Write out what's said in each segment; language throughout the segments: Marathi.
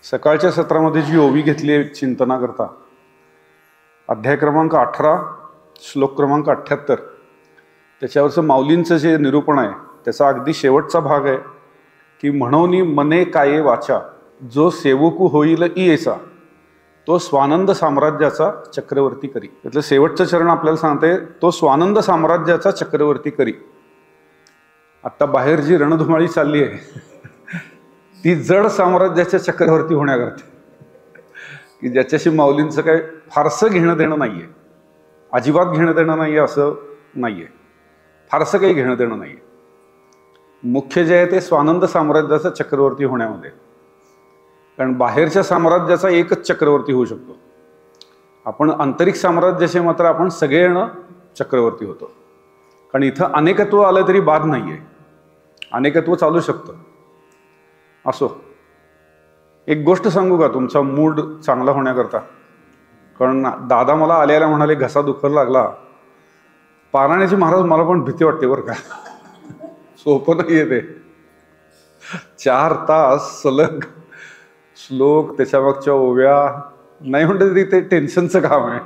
सकाळच्या सत्रामध्ये जी ओवी घेतली आहे चिंतनाकरता, अध्याय क्रमांक 18 श्लोक क्रमांक 78, त्याच्यावरचं माऊलींचं जे निरूपण आहे त्याचा अगदी शेवटचा भाग आहे की म्हणोनी मने काये वाचा, जो सेवकू होईल येसा, तो स्वानंद साम्राज्याचा चक्रवर्ती करी. त्यातलं शेवटचं चरण आपल्याला सांगते, तो स्वानंद साम्राज्याचा चक्रवर्ती करी. आता बाहेर जी रणधुमाळी चालली आहे ती जड साम्राज्याच्या चक्रवर्ती होण्याकरता, की ज्याच्याशी माऊलींचं काय फारसं घेणं देणं नाहीये, अजिबात घेणं देणं नाहीये असं नाहीये, फारसं काही घेणं देणं नाहीये. मुख्य जे आहे ते स्वानंद साम्राज्याचा चक्रवर्ती होण्यामध्ये. कारण बाहेरच्या साम्राज्याचा एकच चक्रवर्ती होऊ शकतो. आपण अंतरिक्ष साम्राज्याचे मात्र आपण सगळेजण चक्रवर्ती होतो. कारण इथं अनेकत्व आलं तरी बाद नाहीये, अनेकत्व चालू शकतं. असो, एक गोष्ट सांगू का तुमचा मूड चांगला होण्याकरता? कारण दादा मला आल्याला म्हणाले घसा दुखायला लागला. पारायणाची महाराज मला पण भीती वाटते बरं का, सोपं नाही आहे ते. 4 तास सलग श्लोक, त्याच्या मागच्या ओव्या, नाही म्हणते तरी ते टेन्शनचं काम आहे,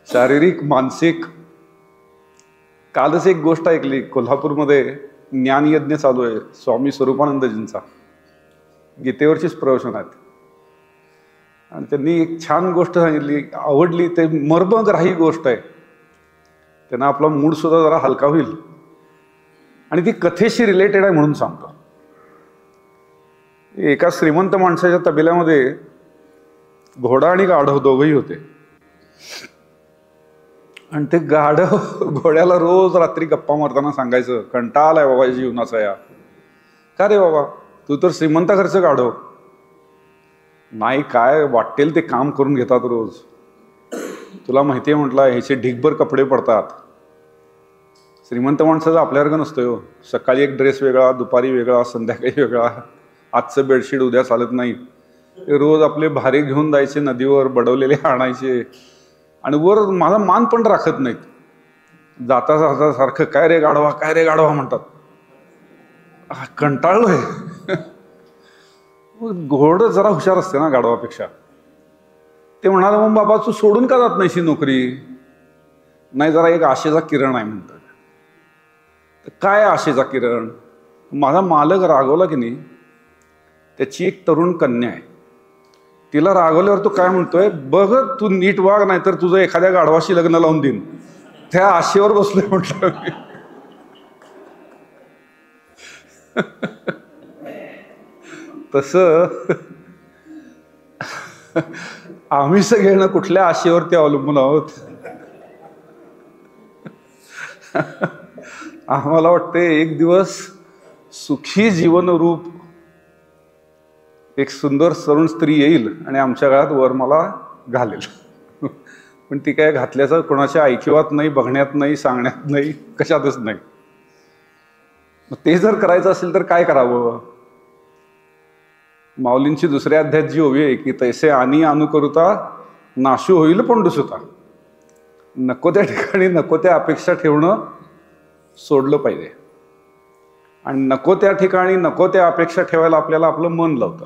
शारीरिक मानसिक. कालच एक गोष्ट ऐकली, कोल्हापूरमध्ये ज्ञानयज्ञ चालू आहे स्वामी स्वरूपानंदजींचा, गीतेवरचीच प्रवचन आहेत. आणि त्यांनी एक छान गोष्ट सांगितली, आवडली, ते मर्मग्राही गोष्ट आहे. त्यांना आपला मूड सुद्धा जरा हलका होईल आणि ती कथेशी रिलेटेड आहे म्हणून सांगतो. एका श्रीमंत माणसाच्या तबेल्यामध्ये घोडा आणि गाढव दोघंही होते. आणि ते गाढव घोड्याला रोज रात्री गप्पा मारताना सांगायचं, कंटाळा आलाय बाबा जीवनाचा या. का रे बाबा, तू तर श्रीमंत घरचं गाढव. नाही, काय वाटेल ते काम करून घेतात रोज. तुला माहिती आहे म्हटलं, ह्याचे ढिगभर कपडे पडतात. श्रीमंत माणसाचं आपल्यासारखं नसतं हो. सकाळी एक ड्रेस वेगळा, दुपारी वेगळा, संध्याकाळी वेगळा. आजचं बेडशीट उद्या चालत नाही. रोज आपले भारे घेऊन जायचे नदीवर, बडवलेले आणायचे. आणि वर माझा मान पण राखत नाहीत. जाता जाता सारखं काय रे गाढवा, काय रे गाढवा म्हणतात. कंटाळलोय. घोडं जरा हुशार असते ना गाढवापेक्षा. ते म्हणाले, मग बाबा तू सोडून का जात नाहीशी नोकरी? नाही, जरा एक आशेचा किरण आहे म्हणतात. काय आशेचा किरण? माझा मालक रागवला की नाही, त्याची एक तरुण कन्या आहे. तिला रागवल्यावर तो काय म्हणतोय, बघ तू नीट वाग, नाही तर तुझं एखाद्या गाढवाशी लग्न लावून देईन. त्या आशेवर बसलोय म्हटलं मी. तसं आम्ही सगळ्यांना कुठल्या आशेवरती अवलंबून आहोत? आम्हाला वाटते एक दिवस सुखी जीवनरूप एक सुंदर तरुण स्त्री येईल आणि आमच्या गळ्यात वरमाला घालेल. पण ती काय घातल्याचं कोणाच्या ऐकिवात नाही, बघण्यात नाही, सांगण्यात नाही, कशातच नाही. मग ते जर करायचं असेल तर काय करावं? माऊलींची दुसऱ्या अध्यायात जी ओवी आहे की तैसे आणि अनुकरुता नाशू होईल पंडुसुता. नको त्या ठिकाणी नको त्या अपेक्षा ठेवणं सोडलं पाहिजे. आणि नको त्या ठिकाणी नको त्या अपेक्षा ठेवायला आपल्याला आपलं मन लावतं.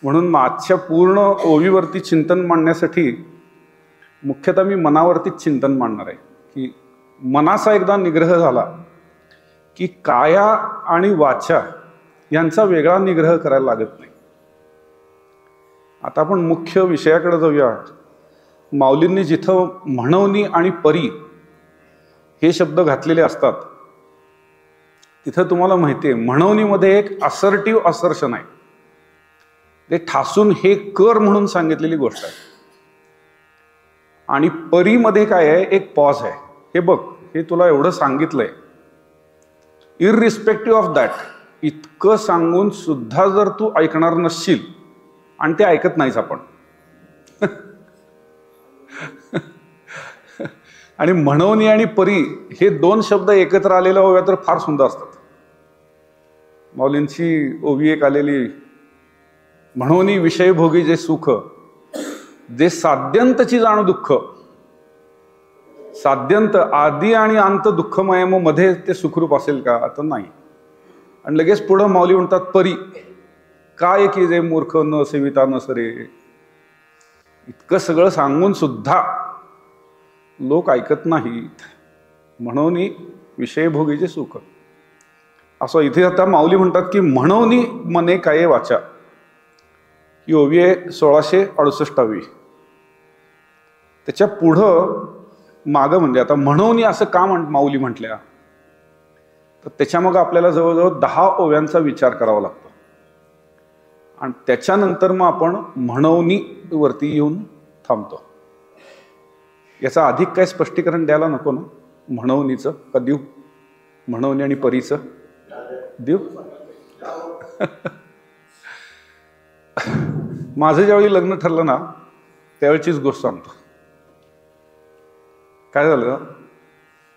म्हणून मागच्या पूर्ण ओवीवरती चिंतन मांडण्यासाठी मुख्यतः मी मनावरतीच चिंतन मांडणार आहे. की मनाचा एकदा निग्रह झाला की काया आणि वाचा यांचा वेगळा निग्रह करायला लागत नाही. आता आपण मुख्य विषयाकडे जाऊया. माऊलींनी जिथं म्हणवणी आणि परी हे शब्द घातलेले असतात तिथं तुम्हाला माहिती आहे, म्हणवणीमध्ये एक असर्टिव्ह असर्शन आहे. ते ठासून हे कर म्हणून सांगितलेली गोष्ट आहे. आणि परीमध्ये काय आहे, एक पॉज आहे. हे बघ, हे तुला एवढं सांगितलंय, इररिस्पेक्टिव्ह ऑफ दॅट, इतकं सांगून सुद्धा जर तू ऐकणार नसशील, आणि ते ऐकत नाहीच आपण. आणि म्हणवणी आणि परी हे 2 शब्द एकत्र आलेल्या ओव्या तर फार सुंदर असतात. माऊलींची ओवी एक आलेली, म्हणवणी विषय भोगी जे सुख, जे साध्यंतची जाणू दुःख. साध्यंत आदी आणि अंत दुःखमय, मग मध्ये ते सुखरूप असेल का? आता नाही. आणि लगेच पुढं माऊली म्हणतात परी. काय की जे मूर्ख न सेविता न सरे, इतकं सगळं सांगून सुद्धा लोक ऐकत नाहीत. म्हणून विषयभोगीचे सुख. असं इथे आता माऊली म्हणतात की म्हणून मने काय वाचा, ही ओवी आहे 1668. त्याच्या पुढं मागं म्हणजे आता म्हणून असं का माऊली म्हटल्या, तर त्याच्या मग आपल्याला जवळजवळ 10 ओव्यांचा विचार करावा लागतो. आणि त्याच्यानंतर मग आपण म्हणवनी वरती येऊन थांबतो. याचा अधिक काय स्पष्टीकरण द्यायला नको ना? म्हणवनीचं का देऊ? म्हणवनी आणि परीचं देऊ? माझं ज्यावेळी लग्न ठरलं ना, त्यावेळीचीच गोष्ट सांगतो. काय झालं,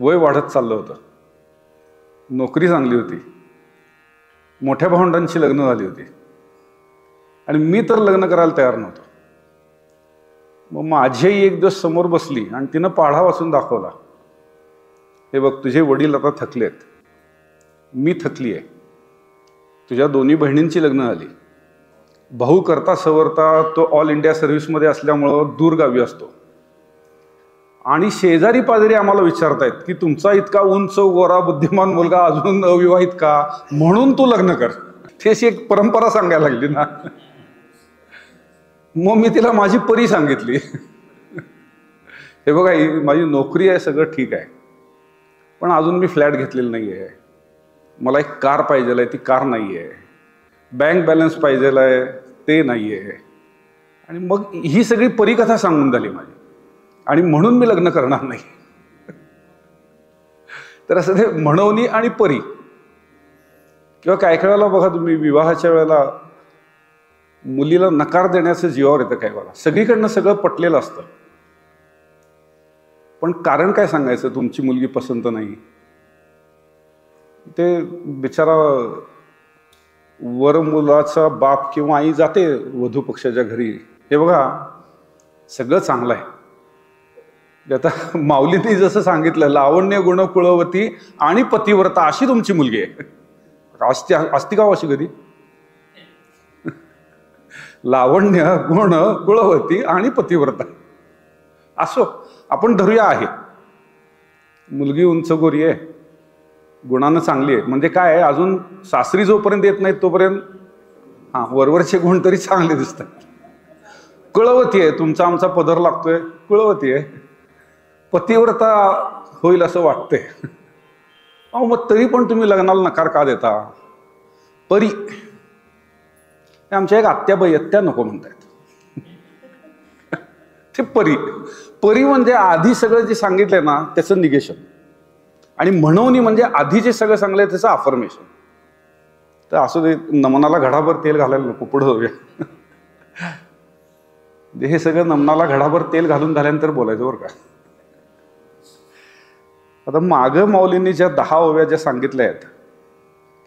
वय वाढत चाललं होतं, नोकरी चांगली होती, मोठ्या भावंडांची लग्न झाली होती, आणि मी तर लग्न करायला तयार नव्हतो. मग माझी आई एक दिवस समोर बसली आणि तिनं पाढा वाचून दाखवला, हे बघ तुझे वडील आता थकलेत, मी थकली आहे, तुझ्या दोन्ही बहिणींची लग्न झाली, भाऊ करता सवरता तो ऑल इंडिया सर्व्हिसमध्ये असल्यामुळं दूरगावी असतो, आणि शेजारी पाजारी आम्हाला विचारतायत की तुमचा इतका उंच गोरा बुद्धिमान मुलगा अजून अविवाहित का, म्हणून तू लग्न कर. ती अशी एक परंपरा सांगायला लागली ना. मग मी तिला माझी परी सांगितली, हे बघा माझी नोकरी आहे, सगळं ठीक आहे, पण अजून मी फ्लॅट घेतलेलं नाही आहे, मला एक कार पाहिजे आहे, ती कार नाही आहे, बँक बॅलन्स पाहिजे आहे, ते नाही आहे. आणि मग ही सगळी परिकथा सांगून झाली माझी, आणि म्हणून मी लग्न करणार नाही. तर असं ते म्हणवनी आणि परी. किंवा काय काय वेळेला बघा तुम्ही, विवाहाच्या वेळेला मुलीला नकार देण्याचं जीवावर येतं काय वेळेला. सगळीकडनं सगळं पटलेलं असतं, पण कारण काय सांगायचं, तुमची मुलगी पसंत नाही. ते बिचारा वर मुलाचा बाप किंवा आई जाते वधू पक्षाच्या घरी, हे बघा सगळं चांगलं आहे. आता माऊलींनी जसं सांगितलं, लावण्य गुण कुळवती आणि पतिव्रता अशी तुमची मुलगी आहे. असती का अशी कधी? लावण्य गुण कुळवती आणि पतिव्रता असो, आपण धरूया आहे. मुलगी उंच गोरी आहे, गुणानं चांगली आहे, म्हणजे काय आहे, अजून सासरी जोपर्यंत येत नाहीत तोपर्यंत वरवरचे गुण तरी चांगले दिसतात. कुळवती आहे, तुमचा आमचा पदर लागतोय, कुळवती आहे, पतिव्रता होईल असं वाटतंय. मग तरी पण तुम्ही लग्नाला नकार का देता? परी, आमच्या एक आत्याबाई आहेत, त्या नको म्हणतायत. ते परी, परी म्हणजे आधी सगळं जे सांगितलंय ना त्याचं निगेशन, आणि म्हणवनी म्हणजे आधी जे सगळं सांगलंय त्याचं अफर्मेशन. तर असं ते नमनाला घडाभर तेल घालायला नको, पुढे जाऊया. हे सगळं नमनाला घडाभर तेल घालून झाल्यानंतर बोलायचं बरं का. आता मागं माऊलींनी ज्या 10 ओव्या ज्या सांगितल्या आहेत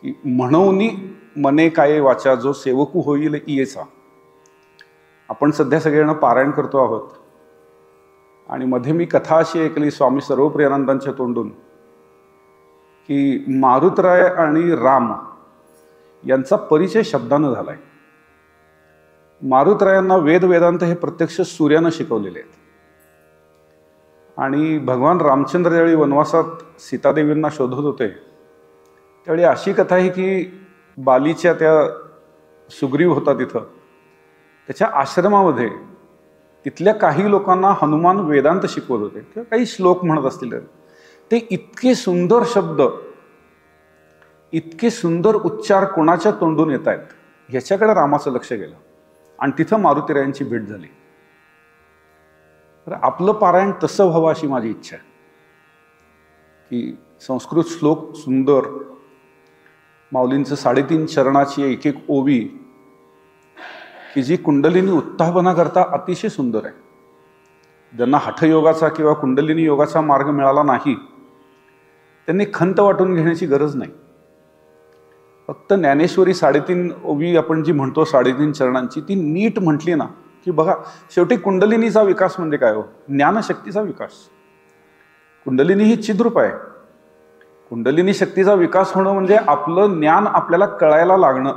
की म्हणवनी मने काय वाचा, जो सेवकू होईल येचा, आपण सध्या सगळ्यांना पारायण करतो आहोत. आणि मध्ये मी कथा अशी ऐकली स्वामी सर्वप्रियानंदांच्या तोंडून की मारुतराय आणि राम यांचा परिचय शब्दानं झालाय. मारुतरायांना वेद वेदांत हे प्रत्यक्ष सूर्यानं शिकवलेले आहेत, आणि भगवान रामचंद्र ज्यावेळी वनवासात सीतादेवींना शोधत होते त्यावेळी अशी कथा आहे की बालीच्या त्या सुग्रीव होता तिथं, त्याच्या आश्रमामध्ये तिथल्या काही लोकांना हनुमान वेदांत शिकवत होते किंवा काही श्लोक म्हणत असतील. ते इतके सुंदर शब्द, इतके सुंदर उच्चार कोणाच्या तोंडून येत आहेत ह्याच्याकडे रामाचं लक्ष गेलं, आणि तिथं मारुतीरायांची भेट झाली. तर आपलं पारायण तसं व्हावं अशी माझी इच्छा आहे की संस्कृत श्लोक सुंदर, माऊलींचं 3.5 चरणाची एक एक ओवी की जी कुंडलिनी उत्थापना करता अतिशय सुंदर आहे. ज्यांना हठयोगाचा किंवा कुंडलिनी योगाचा मार्ग मिळाला नाही त्यांनी खंत वाटून घेण्याची गरज नाही. फक्त ज्ञानेश्वरी 3.5 ओवी आपण जी म्हणतो 3.5 चरणांची, ती नीट म्हटली ना की बघा शेवटी कुंडलिनीचा विकास म्हणजे काय हो, ज्ञानशक्तीचा विकास. कुंडलिनी ही चिद्रूप आहे. कुंडलिनी शक्तीचा विकास होणं म्हणजे आपलं ज्ञान आपल्याला कळायला लागणं.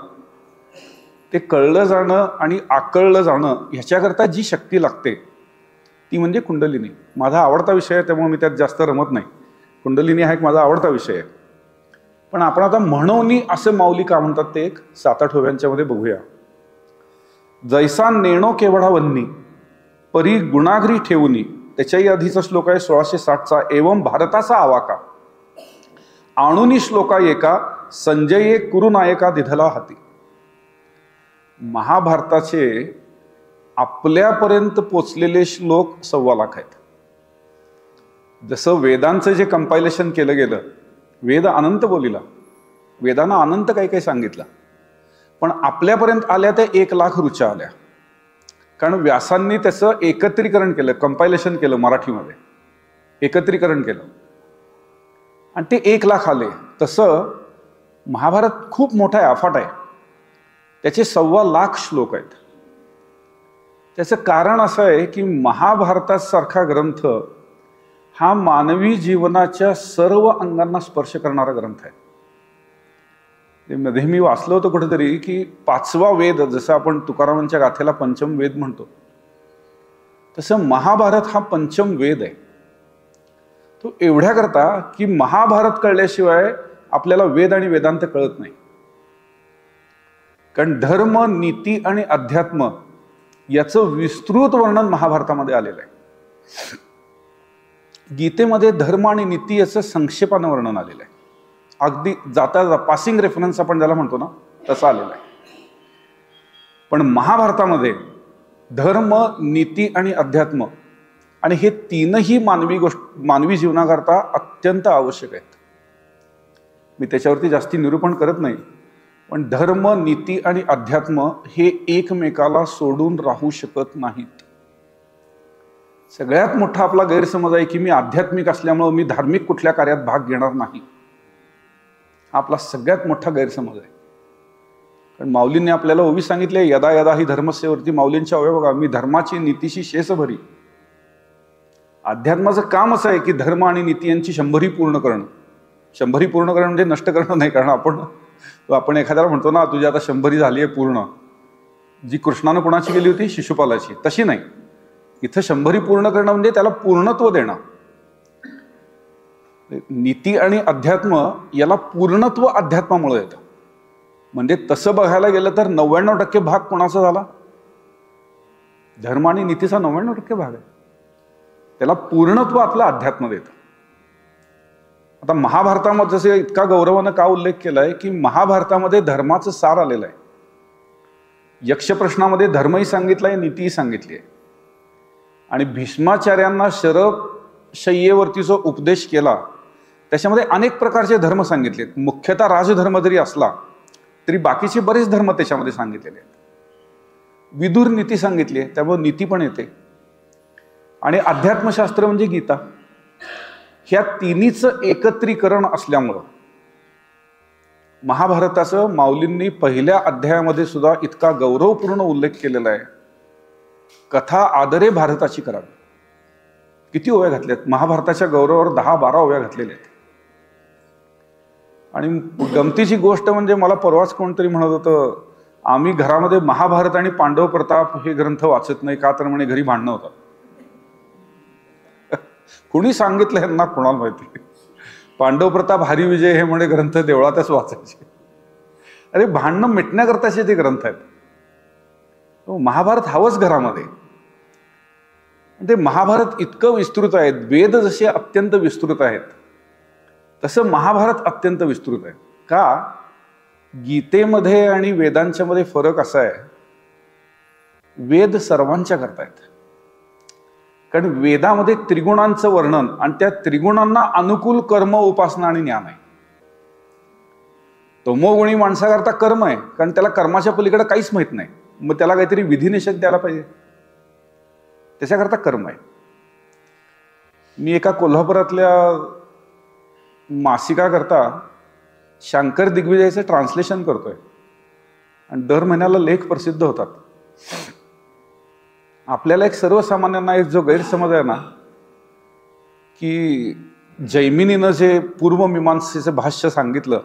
ते कळलं जाणं आणि आकळलं जाणं ह्याच्याकरता जी शक्ती लागते ती म्हणजे कुंडलिनी. माझा आवडता विषय आहे त्यामुळे मी त्यात जास्त रमत नाही. कुंडलिनी हा एक माझा आवडता विषय आहे. पण आपण आता म्हणून असं माऊली का म्हणतात ते एक 7-8 ओव्यांच्या मध्ये बघूया. जैसा नेणो केवढा वन्नी परी गुणाग्री ठेवूनी, त्याच्याही आधीचा श्लोक आहे 1660चा. एवं भारताचा आवाका आणुनी श्लोका एका संजये कुरुनायका दिधला हाती. महाभारताचे आपल्यापर्यंत पोचलेले श्लोक 1.25 लाख आहेत. जसं वेदांचं जे कंपायलेशन केलं गेलं, वेद अनंत बोलिला, वेदांना अनंत काही काही सांगितलं, पण आपल्यापर्यंत आल्या त्या 1 लाख ऋचा आल्या. कारण व्यासांनी त्याचं एकत्रीकरण केलं, कंपायलेशन केलं, मराठीमध्ये एकत्रीकरण केलं आणि ते 1 लाख आले. तसं महाभारत खूप मोठा आहे, अफाट आहे. त्याचे 1.25 लाख श्लोक आहेत. त्याचं कारण असं आहे की महाभारतासारखा ग्रंथ हा मानवी जीवनाच्या सर्व अंगांना स्पर्श करणारा ग्रंथ आहे. मध्ये मी वाचलं होतं कुठेतरी की 5वा वेद, जसं आपण तुकारामांच्या गाथेला पंचम वेद म्हणतो, तसं महाभारत हा पंचम वेद आहे. तो एवढ्या करता की महाभारत कळल्याशिवाय आपल्याला वेद आणि वेदांत कळत नाही. कारण धर्म, नीती आणि अध्यात्म याचं विस्तृत वर्णन महाभारतामध्ये आलेलं आहे. गीतेमध्ये धर्म आणि नीती याचं संक्षेपानं वर्णन आलेलं आहे. अगदी जाता पासिंग रेफरन्स आपण ज्याला म्हणतो ना, तसं आलेलं आहे. पण महाभारतामध्ये धर्म, नीती आणि अध्यात्म आणि हे तीनही मानवी जीवनाकरता अत्यंत आवश्यक आहेत. मी त्याच्यावरती जास्ती निरूपण करत नाही, पण धर्म, नीती आणि अध्यात्म हे एकमेकाला सोडून राहू शकत नाहीत. सगळ्यात मोठा आपला गैरसमज आहे की मी आध्यात्मिक असल्यामुळे मी धार्मिक कुठल्या कार्यात भाग घेणार नाही. हा आपला सगळ्यात मोठा गैरसमज आहे. कारण माऊलींनी आपल्याला ओवी सांगितले, यदा यदा ही धर्मसेवरती, माऊलींच्या ओव्या बघा, मी धर्माची नीतीशी शेष भरी. अध्यात्माचं काम असं आहे की धर्म आणि नीती यांची 100ही पूर्ण करणं. 100ही पूर्ण करणं म्हणजे नष्ट करणं नाही. कारण आपण एखाद्याला म्हणतो ना, तुझी आता 100ही झाली आहे पूर्ण. जी कृष्णानं कोणाची केली होती? शिशुपालाची. तशी नाही. इथं 100ही पूर्ण करणं म्हणजे त्याला पूर्णत्व देणं. नीती आणि अध्यात्म याला पूर्णत्व अध्यात्मामुळे येतं. म्हणजे तसं बघायला गेलं तर 99% भाग कोणाचा झाला? धर्म आणि नीतीचा 99% भाग आहे. त्याला पूर्णत्व आपलं अध्यात्म देतं. आता महाभारतामध्ये जसे इतका गौरवानं का उल्लेख केलाय की महाभारतामध्ये धर्माचं सार आलेलं आहे. यक्षप्रश्नामध्ये धर्मही सांगितलाय, नीतीही सांगितली आहे. आणि भीष्माचार्यांना शरशय्येवरती जो उपदेश केला त्याच्यामध्ये अनेक प्रकारचे धर्म सांगितलेत. मुख्यतः राजधर्म जरी असला तरी बाकीचे बरेच धर्म त्याच्यामध्ये सांगितलेले आहेत. विदुर नीती सांगितली आहे, त्यामुळे नीती पण येते. आणि अध्यात्मशास्त्र म्हणजे गीता. ह्या तिन्हीचं एकत्रीकरण असल्यामुळं महाभारताचं माऊलींनी पहिल्या अध्यायामध्ये सुद्धा इतका गौरवपूर्ण उल्लेख केलेला आहे. कथा आदरे भारताची करावी. किती ओव्या घातल्यात महाभारताच्या गौरवावर? 10-12 ओव्या घातलेल्या आहेत. आणि गमतीची गोष्ट म्हणजे मला परवाच कोणतरी म्हणत होतं, आम्ही घरामध्ये महाभारत आणि पांडव प्रताप हे ग्रंथ वाचत नाही का, तर म्हणे घरी भांडणं होतात. कुणी सांगितलं यांना? कोणाला माहिती. पांडव प्रताप हरिविजय हे म्हणे ग्रंथ देवळातच वाचायचे. अरे भांडणं मिटण्याकरताचे ते ग्रंथ आहेत. महाभारत हवंच घरामध्ये. ते महाभारत इतकं विस्तृत आहे. वेद जसे अत्यंत विस्तृत आहेत तसं महाभारत अत्यंत विस्तृत आहे. का? गीतेमध्ये आणि वेदांच्या मध्ये फरक असा आहे, वेद सर्वांच्या करतायत. कारण वेदामध्ये त्रिगुणांचं वर्णन आणि त्या त्रिगुणांना अनुकूल कर्म, उपासना आणि ज्ञान आहे. तमोगुणी माणसाकरता कर्म आहे, कारण त्याला कर्माच्या पलीकडे काहीच माहित नाही. मग त्याला काहीतरी विधिनिषेध द्यायला पाहिजे, त्याच्याकरता कर्म आहे. मी एका कोल्हापुरातल्या मासिकाकरता शंकर दिग्विजयचं ट्रान्सलेशन करतोय आणि दर महिन्याला लेख प्रसिद्ध होतात. आपल्याला एक सर्वसामान्यांना एक जो गैरसमज आहे ना की जैमिनीनं जे पूर्वमीमांसेचं भाष्य सांगितलं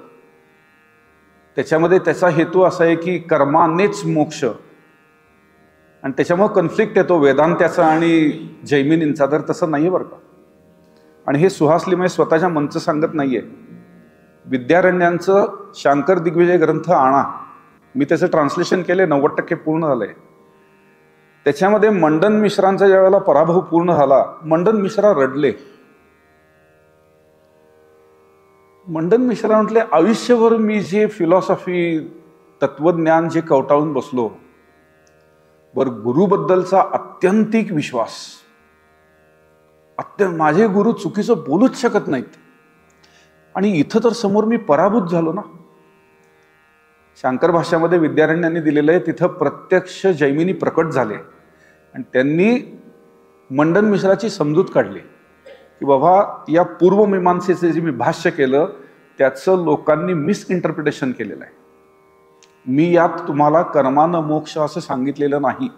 त्याच्यामध्ये त्याचा हेतू असा आहे की कर्मानेच मोक्ष, आणि त्याच्यामुळे कन्फ्लिक्ट येतो वेदांत्याचा आणि जैमिनींचा. तर तसं नाही आहे बरं का. आणि हे सुहास लिमये स्वतःच्या मंच सांगत नाहीये. विद्यारण्यांचं शांकर दिग्विजय ग्रंथ आणा, मी त्याचं ट्रान्सलेशन केले, 90% पूर्ण झालंय. त्याच्यामध्ये मंडन मिश्रांचा ज्या वेळेला पराभव पूर्ण झाला, मंडन मिश्रा रडले. मंडन मिश्रा म्हटले, आयुष्यभर मी जे फिलॉसॉफी तत्वज्ञान जे कवटाळून बसलो, बरं गुरुबद्दलचा अत्यंतिक विश्वास, माझे गुरु चुकीचं बोलूच शकत नाहीत, आणि इथं तर समोर मी पराभूत झालो ना. शांकर भाष्यामध्ये विद्यारण्यांनी दिलेलं आहे, तिथं प्रत्यक्ष जैमिनी प्रकट झाले आणि त्यांनी मंडन मिश्राची समजूत काढली की बाबा या पूर्वमीमांसेचे जे मी भाष्य केलं त्याचं लोकांनी मिसइंटरप्रिटेशन केलेलं आहे. मी यात तुम्हाला कर्मानं मोक्ष असं सांगितलेलं नाही,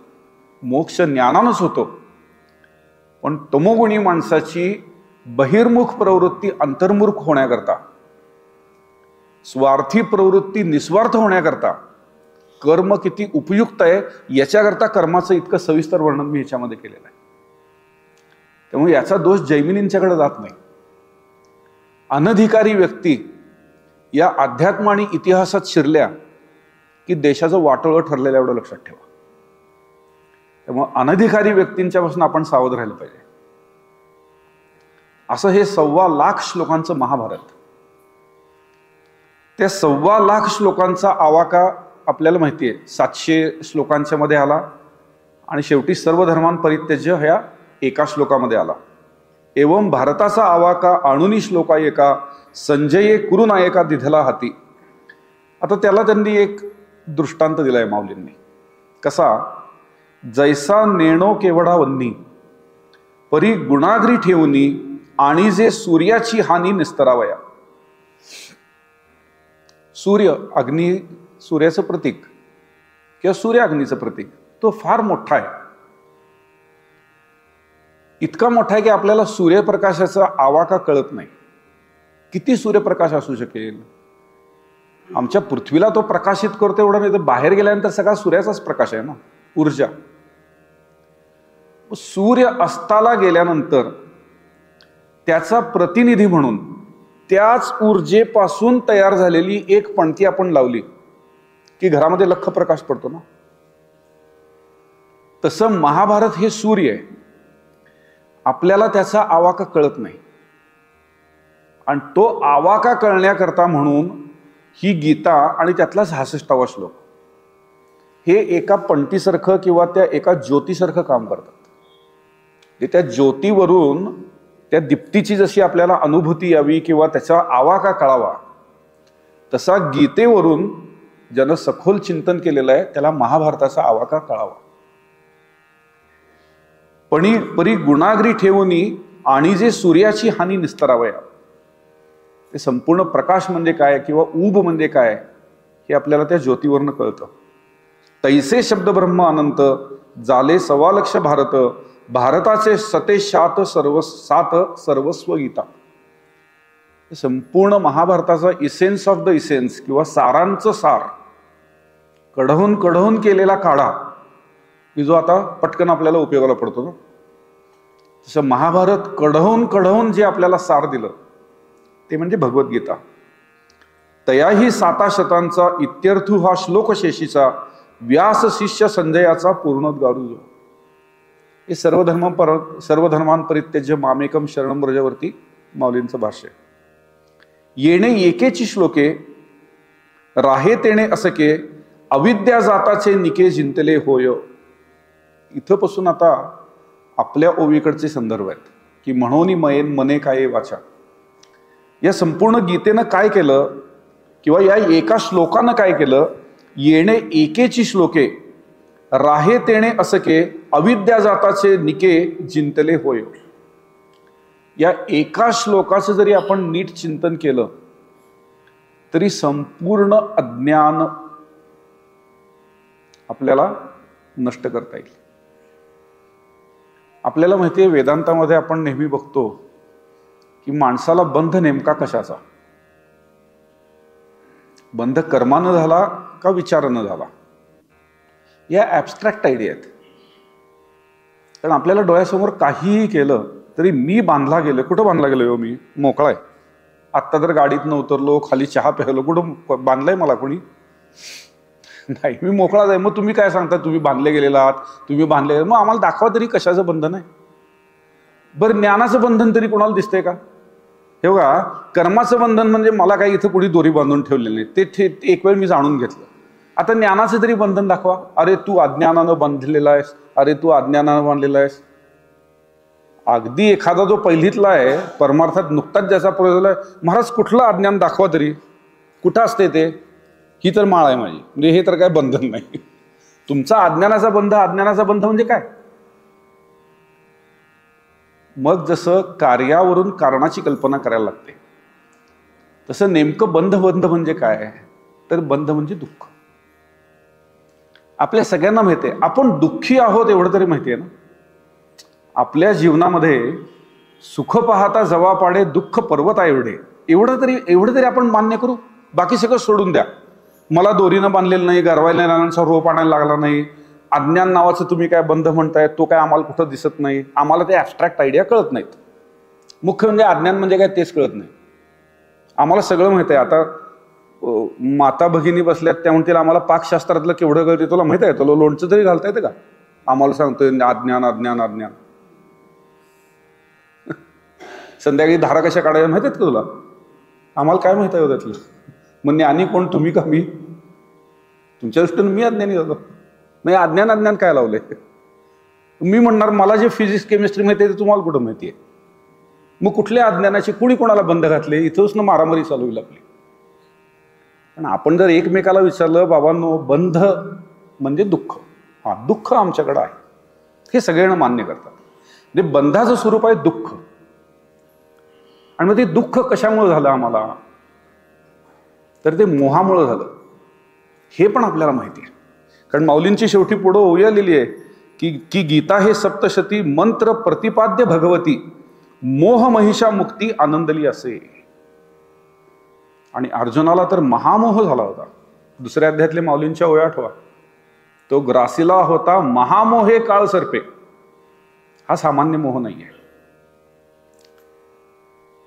मोक्ष ज्ञानानंच होतो. पण तमोगुणी माणसाची बहिर्मुख प्रवृत्ती अंतर्मुख होण्याकरता, स्वार्थी प्रवृत्ती निस्वार्थ होण्याकरता कर्म किती उपयुक्त आहे याच्याकरता कर्माचं इतकं सविस्तर वर्णन मी ह्याच्यामध्ये केलेलं आहे. त्यामुळे याचा दोष जैमिनींच्याकडे जात नाही. अनधिकारी व्यक्ती या अध्यात्म आणि इतिहासात शिरल्या की देशाचं वाटोळं ठरलेलं, एवढं लक्षात ठेवा. त्यामुळे अनधिकारी व्यक्तींच्यापासून आपण सावध राहिलं पाहिजे. असं हे 1,25,00,000 श्लोकांचं महाभारत. त्या 1,25,00,000 श्लोकांचा आवाका आपल्याला माहिती आहे, 700 श्लोकांच्या मध्ये आला आणि शेवटी सर्व धर्मान परित्यज्य ह्या एका श्लोकामध्ये आला. एवं भारताचा आवाका आणुनी श्लोका एका संजये कुरुनायका दिधला हाती. आता त्याला त्यांनी एक दृष्टांत दिलाय माऊलींनी. कसा? जैसा नेणो केवढा वन्नी परी गुणाग्री ठेवणी आणि जे सूर्याची हानी निस्तरावया. सूर्य, अग्नी, सूर्याचं प्रतीक किंवा सूर्य अग्नीचं प्रतीक, तो फार मोठा आहे. इतका मोठा आहे की आपल्याला सूर्यप्रकाशाचा आवाका कळत नाही. किती सूर्यप्रकाश असू शकेल? आमच्या पृथ्वीला तो प्रकाशित करतो एवढा, नाही तर बाहेर गेल्यानंतर सगळा सूर्याचाच प्रकाश आहे ना, ऊर्जा. सूर्य अस्ताला गेल्यानंतर त्याचा प्रतिनिधी म्हणून त्याच ऊर्जेपासून तयार झालेली एक पणती आपण लावली की घरामध्ये लख्ख प्रकाश पडतो ना. तसं महाभारत हे सूर्य आहे, आपल्याला त्याचा आवाका कळत नाही. आणि तो आवाका कळण्याकरता म्हणून ही गीता आणि त्यातला 66वा श्लोक हे एका पणतीसारखं किंवा त्या एका ज्योतीसारखं काम करतात. त्या ज्योतीवरून त्या दीप्तीची जशी आपल्याला अनुभूती यावी किंवा त्याचा आवाका कळावा, तसा गीतेवरून ज्यानं सखोल चिंतन केलेलं आहे त्याला महाभारताचा आवाका कळावा. परी गुणाग्री ठेवणी आणि जे सूर्याची हानी निस्तरावया. ते संपूर्ण प्रकाश म्हणजे काय किंवा ऊब म्हणजे काय हे आपल्याला त्या ज्योतीवरनं कळतं. तैसे शब्द ब्रह्म अनंत जाले 1,25,00,000 भारत भारताचे सते सात सर्वस्व गीता. संपूर्ण महाभारताचा इसेन्स ऑफ द इसेन्स किंवा सारांचं सार, कढवून कढवून केलेला काढा की जो आता पटकन आपल्याला उपयोगाला पडतो ना, तसं महाभारत कढवून कढवून जे आपल्याला सार दिलं ते म्हणजे भगवद्गीता. तयाही 7 शतांचा इत्यर्थू हा श्लोक शेषीचा व्यास शिष्य संजयाचा पूर्णोद्गारू जो. हे सर्व धर्मान परित्यज्य मामेकम शरणम व्रजवरती माऊलींचं भाष्य. येणे एकेची श्लोके राहे तेणे असके अविद्या जाताचे निके जिंतले होय. इथंपासून आता आपल्या ओवीकडचे संदर्भ आहेत की म्हणोनी मयेन मने काय वाचा. या संपूर्ण गीतेनं काय केलं किंवा या एका श्लोकानं काय केलं? येणे एकेची श्लोके राहे तेणे असके अविद्या जाताचे निके जिंतले होय. या एका श्लोकाचं जरी आपण नीट चिंतन केलं तरी संपूर्ण अज्ञान आपल्याला नष्ट करता येईल. आपल्याला माहिती आहे वेदांतामध्ये आपण नेहमी बघतो की माणसाला बंध नेमका कशाचा? बंध कर्मानं झाला का विचारानं झाला, या ॲबस्ट्रॅक्ट आयडिया आहेत. कारण आपल्याला डोळ्यासमोर काहीही केलं तरी मी बांधला गेलो. कुठं बांधला गेलो हो? मी मोकळा आहे. आत्ता जर गाडीतनं उतरलो, खाली चहा प्यायलो, कुठं बांधलंय मला कोणी? नाही, मी मोकळाच आहे. मग तुम्ही काय सांगता तुम्ही बांधले गेलेला आहात, तुम्ही बांधले गेले, मग आम्हाला दाखवा तरी कशाचं बंधन आहे. बरं, ज्ञानाचं बंधन तरी कोणाला दिसतंय का? हे बघा, कर्माचं बंधन म्हणजे मला काही इथं कुणी दोरी बांधून ठेवलेली नाही, ते एक वेळ मी जाणून घेतलं. आता ज्ञानाचं तरी बंधन दाखवा. अरे तू अज्ञानानं बांधलेला आहेस, अरे तू अज्ञानानं बांधलेला आहेस. अगदी एखादा जो पहिलीतला आहे, परमार्थात नुकताच ज्याचा प्रयोग झालाय, महाराज कुठलं अज्ञान दाखवा तरी, कुठं असते ते? ही तर माळ आहे माझी, म्हणजे हे तर काय बंधन नाही. तुमचा अज्ञानाचा बंध म्हणजे काय? मग जसं कार्यावरून कारणाची कल्पना करायला लागते, तसं नेमकं बंध म्हणजे काय? तर बंध म्हणजे दुःख. आपल्या सगळ्यांना माहिती आहे आपण दुःखी आहोत, एवढं तरी माहिती आहे ना. आपल्या जीवनामध्ये सुख पाहता जवा पाडे, दुःख पर्वता एवढे, एवढं तरी आपण मान्य करू. बाकी सगळं सोडून द्या. मला दोरीनं बांधलेलं नाही, गरवायला नानांचा रोप आणायला लागला नाही, अज्ञान नावाचं तुम्ही काय बंध म्हणताय तो काय आम्हाला कुठं दिसत नाही, आम्हाला ते ॲबस्ट्रॅक्ट आयडिया कळत नाहीत. मुख्य म्हणजे अज्ञान म्हणजे काय तेच कळत नाही. आम्हाला सगळं माहित आहे. आता माता भगिनी बसल्यात, त्या म्हणतील आम्हाला पाकशास्त्रातलं केवढं कळते, तुला माहित आहे? तुला लोणचं तरी घालता येतं का? आम्हाला सांगतोय अज्ञान अज्ञान अज्ञान. संध्याकाळी धारा कशा काढायला माहित आहेत का तुला? आम्हाला काय माहित आहे त्यातलं? मग ज्ञानी कोण, तुम्ही का मी? तुमच्या दृष्टीनं मी अज्ञानी झालो. मग अज्ञान काय लावलंय? मी म्हणणार मला जे फिजिक्स केमिस्ट्री माहिती आहे ते तुम्हाला कुठं माहिती आहे? मग कुठल्या अज्ञानाची कुणी कोणाला बंध घातले? इथंच ना मारामारी चालू होईल आपली. पण आपण जर एकमेकाला विचारलं, बाबांनो बंध म्हणजे दुःख, हा दुःख आमच्याकडं आहे, हे सगळ्यांना मान्य करतात. म्हणजे बंधाचं स्वरूप आहे दुःख. आणि मग ते दुःख कशामुळे झालं आम्हाला? तर ते मोहामुळे झालं, हे पण आपल्याला माहिती आहे. कारण माऊलींची शेवटी पुढं ओवी आलेली आहे की गीता हे सप्तशती मंत्र प्रतिपाद्य भगवती, मोह महिषा मुक्ती आनंदली असे. आणि अर्जुनाला तर महामोह झाला होता. दुसऱ्या अध्यायातले माऊलींच्या ओव्या आठवा, तो ग्रासीला होता महामोहे काळ सर्पे. हा सामान्य मोह नाही आहे.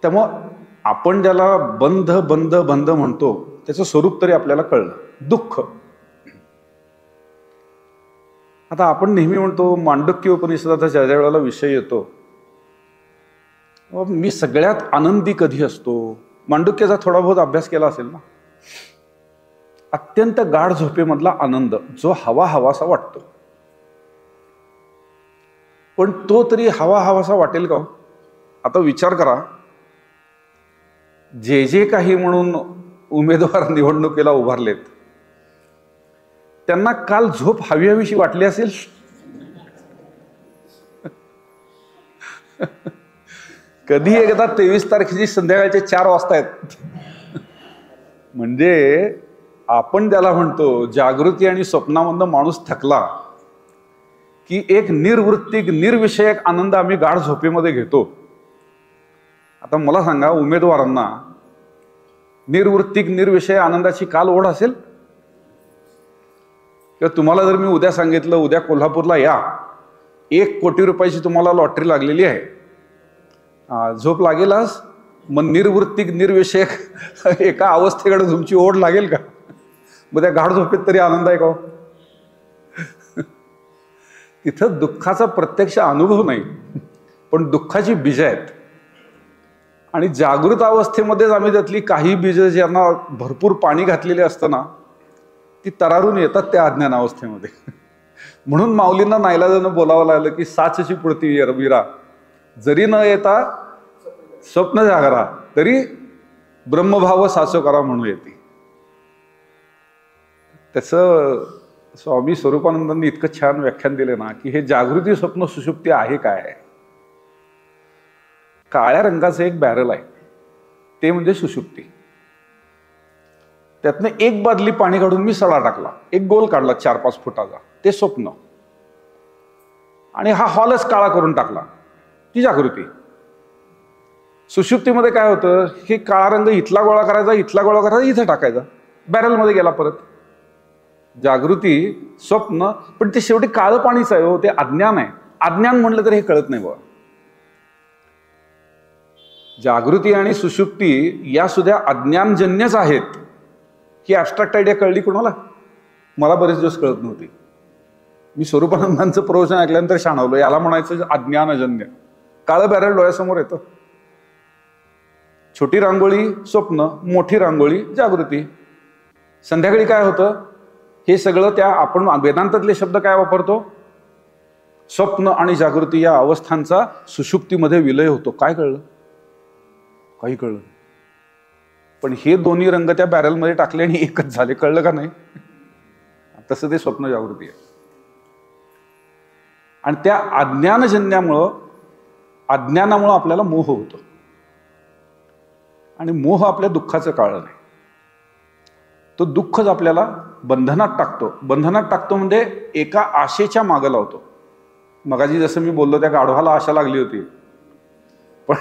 त्यामुळं आपण ज्याला बंध बंध बंध म्हणतो त्याचं स्वरूप तरी आपल्याला कळलं, दुःख. आता आपण नेहमी म्हणतो मांडुक्य उपनिषदाचा ज्या ज्या वेळेला विषय येतो, मी सगळ्यात आनंदी कधी असतो? मांडुक्याचा थोडा बहुत अभ्यास केला असेल ना. अत्यंत गाढ झोपेमधला आनंद जो हवासा वाटतो. पण तो तरी हवासा वाटेल का? आता विचार करा, जे काही म्हणून उमेदवार निवडणुकीला उभारलेत, त्यांना काल झोप हवीशी वाटली असेल. कधी एकदा 23 तारखेची संध्याकाळचे 4 वाजता आहेत. म्हणजे आपण त्याला म्हणतो जागृती आणि स्वप्नामधनं माणूस थकला की एक निर्वृत्तिक निर्विषयक आनंद आम्ही गाढ झोपेमध्ये घेतो. आता मला सांगा, उमेदवारांना निर्वृत्तिक निर्विषय आनंदाची काल ओढ असेल? किंवा तुम्हाला जर मी उद्या सांगितलं उद्या कोल्हापूरला या, 1 कोटी रुपयाची तुम्हाला लॉटरी लागलेली आहे, झोप लागेलच, मग निर्वृत्तिक निर्विषयक एका अवस्थेकडे तुमची ओढ लागेल का? मग त्या गाढ झोपेत तरी आनंद आहे का? तिथं दुःखाचा प्रत्यक्ष अनुभव नाही, पण दुःखाची बीज आहेत. आणि जागृत अवस्थेमध्येच आम्ही त्यातली काही बीज ज्यांना भरपूर पाणी घातलेले असतं ना, ती तरारून येतात त्या अज्ञान अवस्थेमध्ये. म्हणून माऊलींना नाईलाजानं बोलावं लागलं की साचची पुढती विरा, जरी न येता स्वप्न जागरा तरी ब्रह्मभाव साचो करा म्हणून येते. त्याचं स्वामी स्वरूपानंदांनी इतकं छान व्याख्यान दिले ना की हे जागृती स्वप्न सुषुप्ती आहे काय? काळ्या रंगाचं एक बॅरल आहे, ते म्हणजे सुषुप्ती. त्यातनं 1 बादली पाणी काढून मी सडा टाकला, एक गोल काढला 4-5 फुटाचा, ते स्वप्न. आणि हा हॉलच काळा करून टाकला, ती जागृती. सुषुप्तीमध्ये काय होतं, हे काळा रंग इथला गोळा करायचा, इथला गोळा करायचा, इथं टाकायचा, बॅरलमध्ये गेला परत. जागृती, स्वप्न, पण ते शेवटी काळं पाणीच आहे हो, ते अज्ञान आहे. अज्ञान म्हणलं तर हे कळत नाही बाबा. जागृती आणि सुषुप्ती या सुद्धा अज्ञानजन्यच आहेत. ही ॲब्स्ट्रॅक्ट आयडिया कळली कोणाला? मला बरेच दिवस कळत नव्हती. मी स्वरूपानंदांचं प्रवचन ऐकल्यानंतर शाणवलं, याला म्हणायचं अज्ञानजन्य. काळं बॅरल डोळ्यासमोर येतं. छोटी रांगोळी स्वप्न, मोठी रांगोळी जागृती. संध्याकाळी काय होतं हे सगळं त्या आपण वेदांतातले शब्द काय वापरतो? स्वप्न आणि जागृती या अवस्थांचा सुषुप्तीमध्ये विलय होतो. काय कळलं? काही कळलं. पण हे दोन्ही रंग त्या बॅरलमध्ये टाकले आणि एकच झाले. कळलं का नाही? तसं ते स्वप्न जागृती आहे. आणि त्या अज्ञानामुळं आपल्याला मोह होतो. आणि मोह आपल्या दुःखाचं कारण आहे. तो दुःखच आपल्याला बंधनात टाकतो. बंधनात टाकतो म्हणजे एका आशेच्या मागं लावतो. मगाशी जसं मी बोललो त्या गाढवाला आशा लागली होती, पण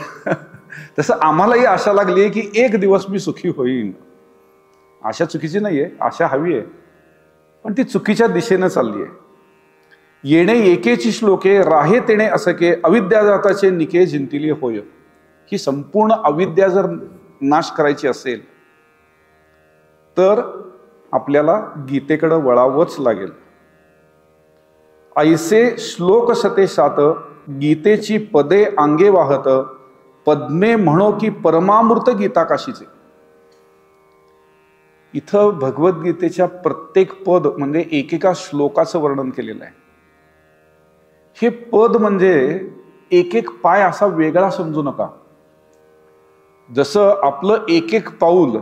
तसं आम्हालाही आशा लागली आहे की एक दिवस मी सुखी होईन. आशा चुकीची नाहीये, आशा हवी आहे, पण ती चुकीच्या दिशेनं चालली आहे. येणे एकेची श्लोके राहे तेणे असके, अविद्या जाताचे निके जिंतिली होय. ही संपूर्ण अविद्या जर नाश करायची असेल तर आपल्याला गीतेकडे वळावंच लागेल. ऐसे श्लोक सते सात, गीतेची पदे अंगे वाहत, पद्मे म्हणो की परमामृत गीता काशीचे. इथं भगवद्गीतेच्या प्रत्येक पद म्हणजे एकेका श्लोकाचं वर्णन केलेलं आहे. हे पद म्हणजे एक एक पाय असा वेगळा समजू नका. जसं आपलं एक एक पाऊल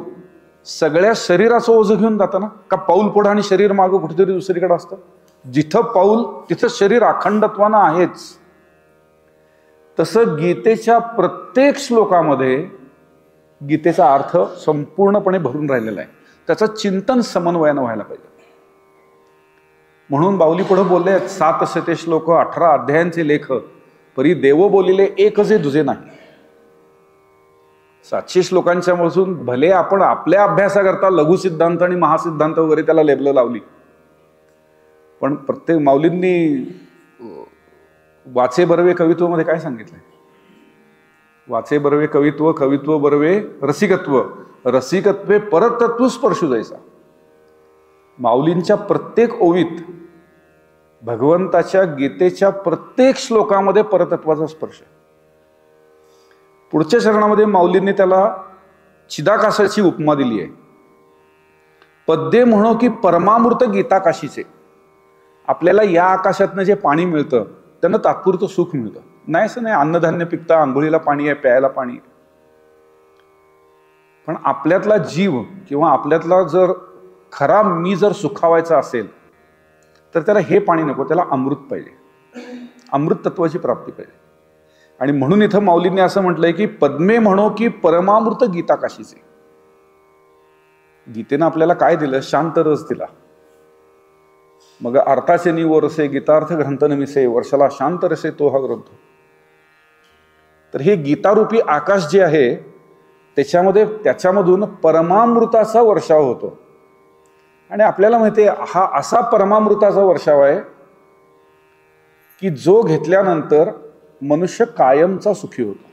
सगळ्या शरीराचं ओझं घेऊन जातं ना, का पाऊल पुढं आणि शरीर मागं कुठेतरी दुसरीकडे असतं. जिथं पाऊल तिथं शरीर अखंडत्वानं आहेच. तसं गीतेच्या प्रत्येक श्लोकामध्ये गीतेचा अर्थ संपूर्णपणे भरून राहिलेला आहे. त्याचं चिंतन समन्वयानं व्हायला पाहिजे. म्हणून बाऊली पुढे बोलले 700 श्लोक 18 अध्यायांचे लेख, परी देव बोलिले एक जे दुजे नाही. 700 श्लोकांच्या पासून भले आपण आपल्या अभ्यासाकरता लघु सिद्धांत आणि महासिद्धांत वगैरे त्याला लेबल लावली, पण प्रत्येक माऊलींनी वाचे बरवे कवित्व मध्ये काय सांगितलंय? वाचे बरवे कवित्व, कवित्व बरवे रसिकत्व, रसिकत्वे परतत्व स्पर्शू जायचा. माऊलींच्या प्रत्येक ओवीत भगवंताच्या गीतेच्या प्रत्येक श्लोकामध्ये परतत्वाचा स्पर्श. पुढच्या चरणामध्ये माऊलींनी त्याला चिदाकाशाची उपमा दिली आहे. पद्ये म्हणो की परमामृत गीता काशीचे. आपल्याला या आकाशातनं जे पाणी मिळतं त्यानं तात्पुरतं सुख मिळतं. नाही असं नाही, अन्नधान्य पिकतं, आंघोळीला पाणी आहे, प्यायला पाणी आहे. पण आपल्यातला जीव किंवा आपल्यातला जर खरा मी जर सुखावायचा असेल तर त्याला हे पाणी नको, त्याला अमृत पाहिजे. अमृत तत्वाची प्राप्ती पाहिजे. आणि म्हणून इथं माऊलींनी असं म्हटलंय की पद्मे म्हणो की परमामृत गीता काशीचे. गीतेनं आपल्याला काय दिलं? शांत रस दिला. मग अर्थाचे नि वरसे गीतार्थ ग्रंथ नमिसे, वर्षाला शांत रसे तो हा ग्रंथ. तर हे गीतारूपी आकाश जे आहे त्याच्यामधून परमामृताचा वर्षाव होतो. आणि आपल्याला माहिती आहे हा असा परमामृताचा वर्षाव आहे की जो घेतल्यानंतर मनुष्य कायमचा सुखी होतो.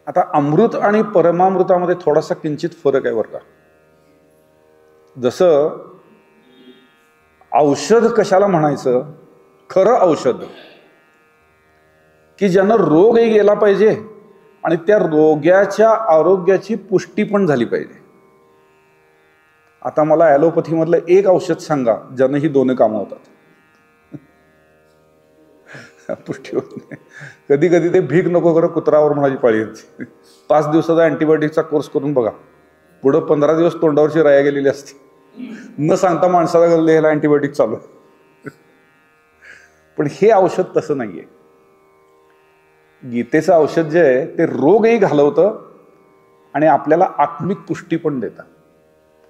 आता अमृत आणि परमामृतामध्ये थोडासा किंचित फरक आहे बरं का. जसं औषध कशाला म्हणायचं? खरं औषध की ज्यानं रोगही गेला पाहिजे आणि त्या रोग्याच्या आरोग्याची पुष्टी पण झाली पाहिजे. आता मला ॲलोपॅथी मधलं एक औषध सांगा ज्यानं ही दोन्ही कामं होतात. पुष्टी होत नाही. कधी कधी ते भीक नको खरं कुत्रावर म्हणायची पाळी येते. 5 दिवसाचा अँटीबायोटिकचा कोर्स करून बघा, पुढं 15 दिवस तोंडावरची राया गेलेली असते. न सांगता माणसाला गल्ले ह्याला अँटीबायोटिक चालू. पण हे औषध तसं नाहीये. गीतेचं औषध जे आहे ते रोगही घालवतं आणि आपल्याला आत्मिक पुष्टी पण देतं.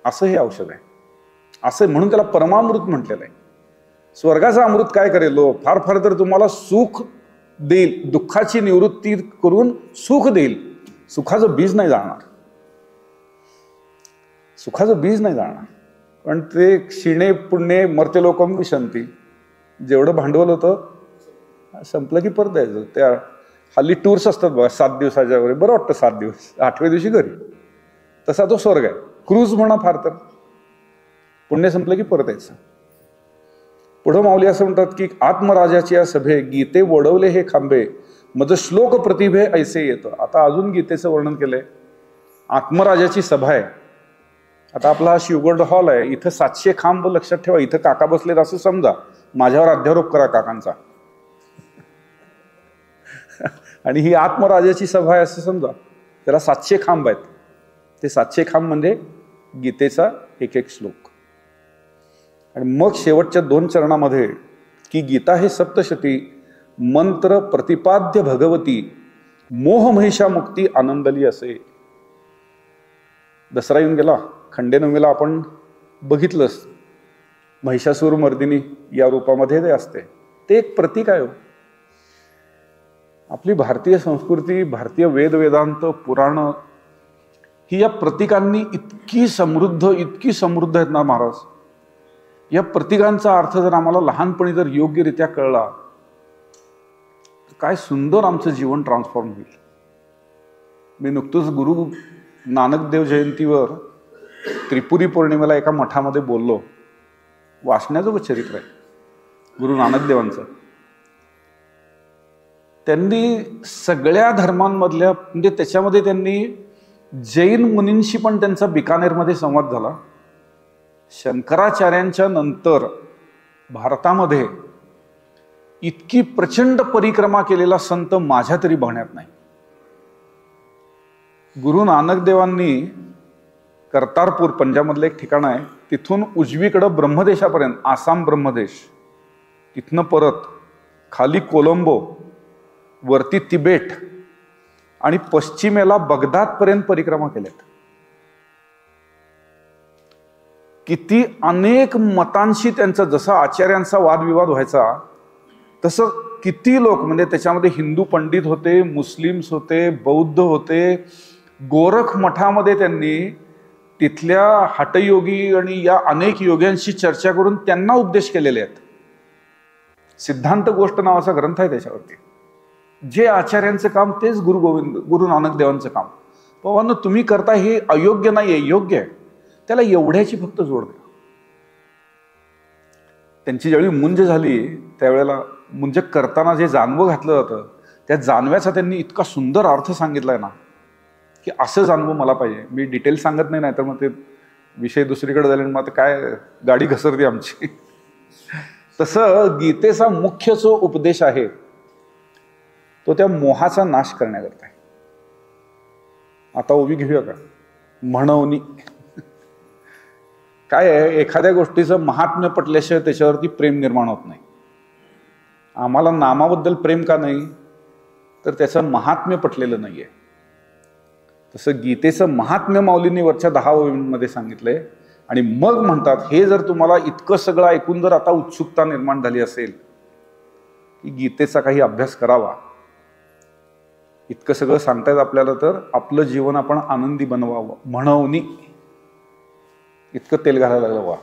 असं हे औषध आहे. असं म्हणून त्याला परमामृत म्हटलेलं आहे. स्वर्गाचं अमृत काय करेल? फार फार तर तुम्हाला सुख देईल, दुःखाची निवृत्ती करून सुख देईल. सुखाचं बीज नाही जाणार. सुखाचं बीज नाही जाणार, पण ते क्षीणे पुण्य मर्त्य लोकम विशंती, जेवढं भांडवल होतं संपलं की परत यायचं. त्या हल्ली टूर्स असतात बघा 7 दिवसाच्या वगैरे, बरं वाटतं 7 दिवस, 8व्या दिवशी घरी. तसा तो स्वर्ग आहे. क्रूज म्हणा फार तर, पुण्य संपलं की परत यायचं. पुढं माऊली असं म्हणतात की आत्मराजाची या सभे गीते वडवले हे खांबे, मज श्लोक प्रतिभे ऐसे येतं. आता अजून गीतेचं वर्णन केलंय. आत्मराजाची सभा आहे. आता आपला हा शिवगोल्ड हॉल आहे, इथं 700 खांब लक्षात ठेवा. इथं काका बसलेत असं समजा, माझ्यावर अध्यारोप करा काकांचा. आणि ही आत्मराजाची सभा आहे असं समजा, त्याला 700 खांब आहेत. ते 700 खांब म्हणजे गीतेचा एक एक श्लोक. आणि मग शेवटच्या 2 चरणामध्ये की गीता हे सप्तशती मंत्र प्रतिपाद्य भगवती मोह महिषा मुक्ती आनंदली असे. दसरा येऊन गेला, खंडेनवमीला आपण बघितलंच, महिषासूर मर्दिनी या रूपामध्ये ते असते. ते एक प्रतीक आहे. आपली भारतीय संस्कृती, भारतीय वेद वेदांत पुराण ही या प्रतीकांनी इतकी समृद्ध आहेत ना महाराज. या प्रतीकांचा अर्थ जर आम्हाला लहानपणी जर योग्यरित्या कळला, काय सुंदर आमचं जीवन ट्रान्सफॉर्म होईल. मी नुकतंच गुरु नानक देव जयंतीवर त्रिपुरी पौर्णिमेला एका मठामध्ये बोललो. वाचण्याजोगं चरित्र आहे गुरु नानक देवांचं. त्यांनी सगळ्या धर्मांमधल्या, म्हणजे त्याच्यामध्ये त्यांनी जैन मुनींशी पण त्यांचा बिकानेरमध्ये संवाद झाला. शंकराचार्यांच्या नंतर भारतामध्ये इतकी प्रचंड परिक्रमा केलेला संत माझ्या तरी बघण्यात नाही. गुरु नानक देवांनी कर्तारपूर, पंजाबमधलं एक ठिकाण आहे, तिथून उजवीकडं ब्रह्मदेशापर्यंत, आसाम ब्रह्मदेश, तिथनं परत खाली कोलंबो, वरती तिबेट आणि पश्चिमेला बगदादपर्यंत परिक्रमा केल्यात. किती अनेक मतांशी त्यांचा, जसा आचार्यांचा वादविवाद व्हायचा तसं किती लोक, म्हणजे त्याच्यामध्ये हिंदू पंडित होते, मुस्लिम्स होते, बौद्ध होते. गोरख मठामध्ये त्यांनी तिथल्या हठयोगी आणि या अनेक योग्यांशी चर्चा करून त्यांना उपदेश केलेले आहेत. सिद्धांत गोष्ट नावाचा ग्रंथ आहे त्याच्यावरती. जे आचार्यांचं काम तेच गुरु नानक देवांचं काम. बाबांनो, तुम्ही करता हे अयोग्य नाही आहे, योग्य आहे. त्याला एवढ्याची फक्त जोड द्या. त्यांची ज्यावेळी मुंज झाली त्यावेळेला मुंज करताना जे जानवं घातलं जातं, त्या जानव्याचा त्यांनी इतका सुंदर अर्थ सांगितलाय ना, की असं जानवं मला पाहिजे. मी डिटेल सांगत नाही, तर मग ते विषय दुसरीकडे झाले, मग काय गाडी घसरते आमची. तसं गीतेचा मुख्य जो उपदेश आहे तो त्या मोहाचा नाश करण्याकरता आहे. आता ओवी घेऊया का? म्हणवणी. काय आहे, एखाद्या गोष्टीचं महात्म्य पटल्याशिवाय त्याच्यावरती प्रेम निर्माण होत नाही. आम्हाला नामाबद्दल प्रेम का नाही, तर त्याचं महात्म्य पटलेलं नाहीये. तसं गीतेचं महात्म्य माऊलींनी वरच्या 10 ओवींमध्ये सांगितलंय. आणि मग म्हणतात, हे जर तुम्हाला इतकं सगळं ऐकून जर आता उत्सुकता निर्माण झाली असेल की गीतेचा काही अभ्यास करावा, इतकं सगळं सांगतायत आपल्याला, तर आपलं जीवन आपण आनंदी बनवावं. म्हणवणी, इतकं तेल घालायला लागलं वा.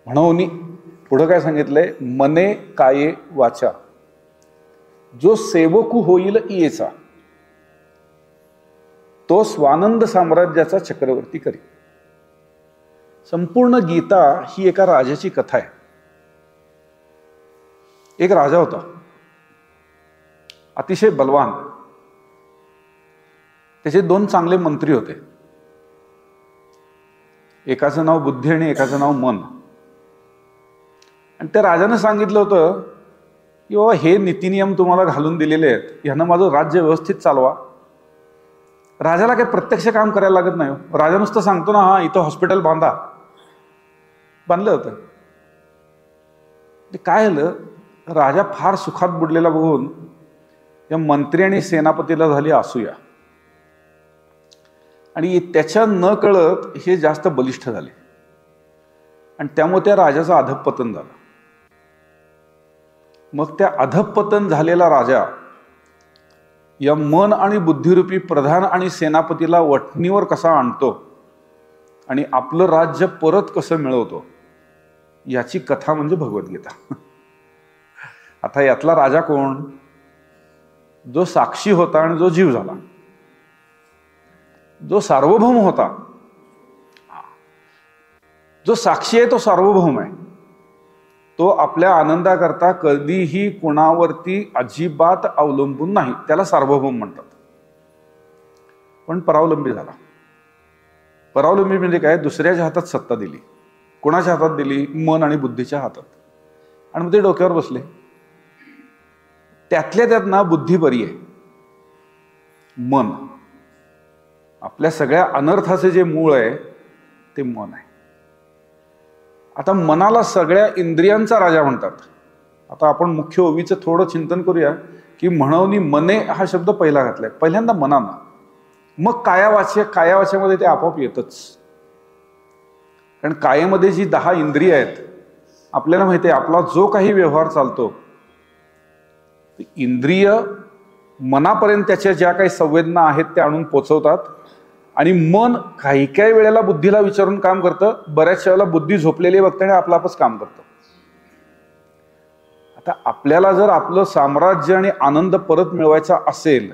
म्हणवणी. पुढं काय सांगितलंय? मने काये वाचा जो सेवकू होईल येचा, तो स्वानंद साम्राज्याचा चक्रवर्ती करी. संपूर्ण गीता ही एका राजाची कथा आहे. एक राजा होता, अतिशय बलवान. त्याचे 2 चांगले मंत्री होते. एकाचं नाव बुद्धी आणि एकाचं नाव मन. आणि त्या राजाने सांगितलं होतं की बाबा, हे नीतिनियम तुम्हाला घालून दिलेले आहेत, ह्यानं माझं राज्य व्यवस्थित चालवा. राजाला काही प्रत्यक्ष काम करायला लागत नाही. राजा नुसतं सांगतो ना, हा इथं हॉस्पिटल बांधा. बांधलं होतं. ते काय झालं, राजा फार सुखात बुडलेला बघून या मंत्री आणि सेनापतीला झाली असूया. आणि त्याच्या न कळत हे जास्त बलिष्ठ झाले आणि त्यामुळे त्या राजाचं अधःपतन झालं. मग त्या अधःपतन झालेला राजा या मन आणि बुद्धिरूपी प्रधान आणि सेनापतीला वठणीवर कसा आणतो आणि आपलं राज्य परत कसं मिळवतो याची कथा म्हणजे भगवद्गीता. आता यातला राजा कोण? जो साक्षी होता आणि जो जीव झाला, जो सार्वभौम होता. जो साक्षी आहे तो सार्वभौम आहे. तो आपल्या आनंदाकरता कधीही कोणावरती अजिबात अवलंबून नाही, त्याला सार्वभौम म्हणतात. पण परावलंबी झाला. परावलंबी म्हणजे काय? दुसऱ्याच्या हातात सत्ता दिली. कोणाच्या हातात दिली? मन आणि बुद्धीच्या हातात. आणि मग ते डोक्यावर बसले. त्यातल्या त्यात ना बुद्धी बरी आहे. मन, आपल्या सगळ्या अनर्थाचे जे मूळ आहे ते मन आहे. आता मनाला सगळ्या इंद्रियांचा राजा म्हणतात. आता आपण मुख्य ओवीचं थोडं चिंतन करूया की म्हणवनी मने हा शब्द पहिला घातलाय. पहिल्यांदा मनानं, मग कायावाच्यामध्ये ते आपोआप येतच. कारण कायेमध्ये जी 10 इंद्रिय आहेत, आपल्याला माहिती आहे आपला जो काही व्यवहार चालतो इंद्रिय मनापर्यंत त्याच्या ज्या काही संवेदना आहेत त्या आणून पोचवतात. आणि मन काही काही वेळेला बुद्धीला विचारून काम करतं, बऱ्याच वेळेला बुद्धी झोपलेली बघते आणि आपलं आपच काम करतं. आता आपल्याला जर आपलं साम्राज्य आणि आनंद परत मिळवायचा असेल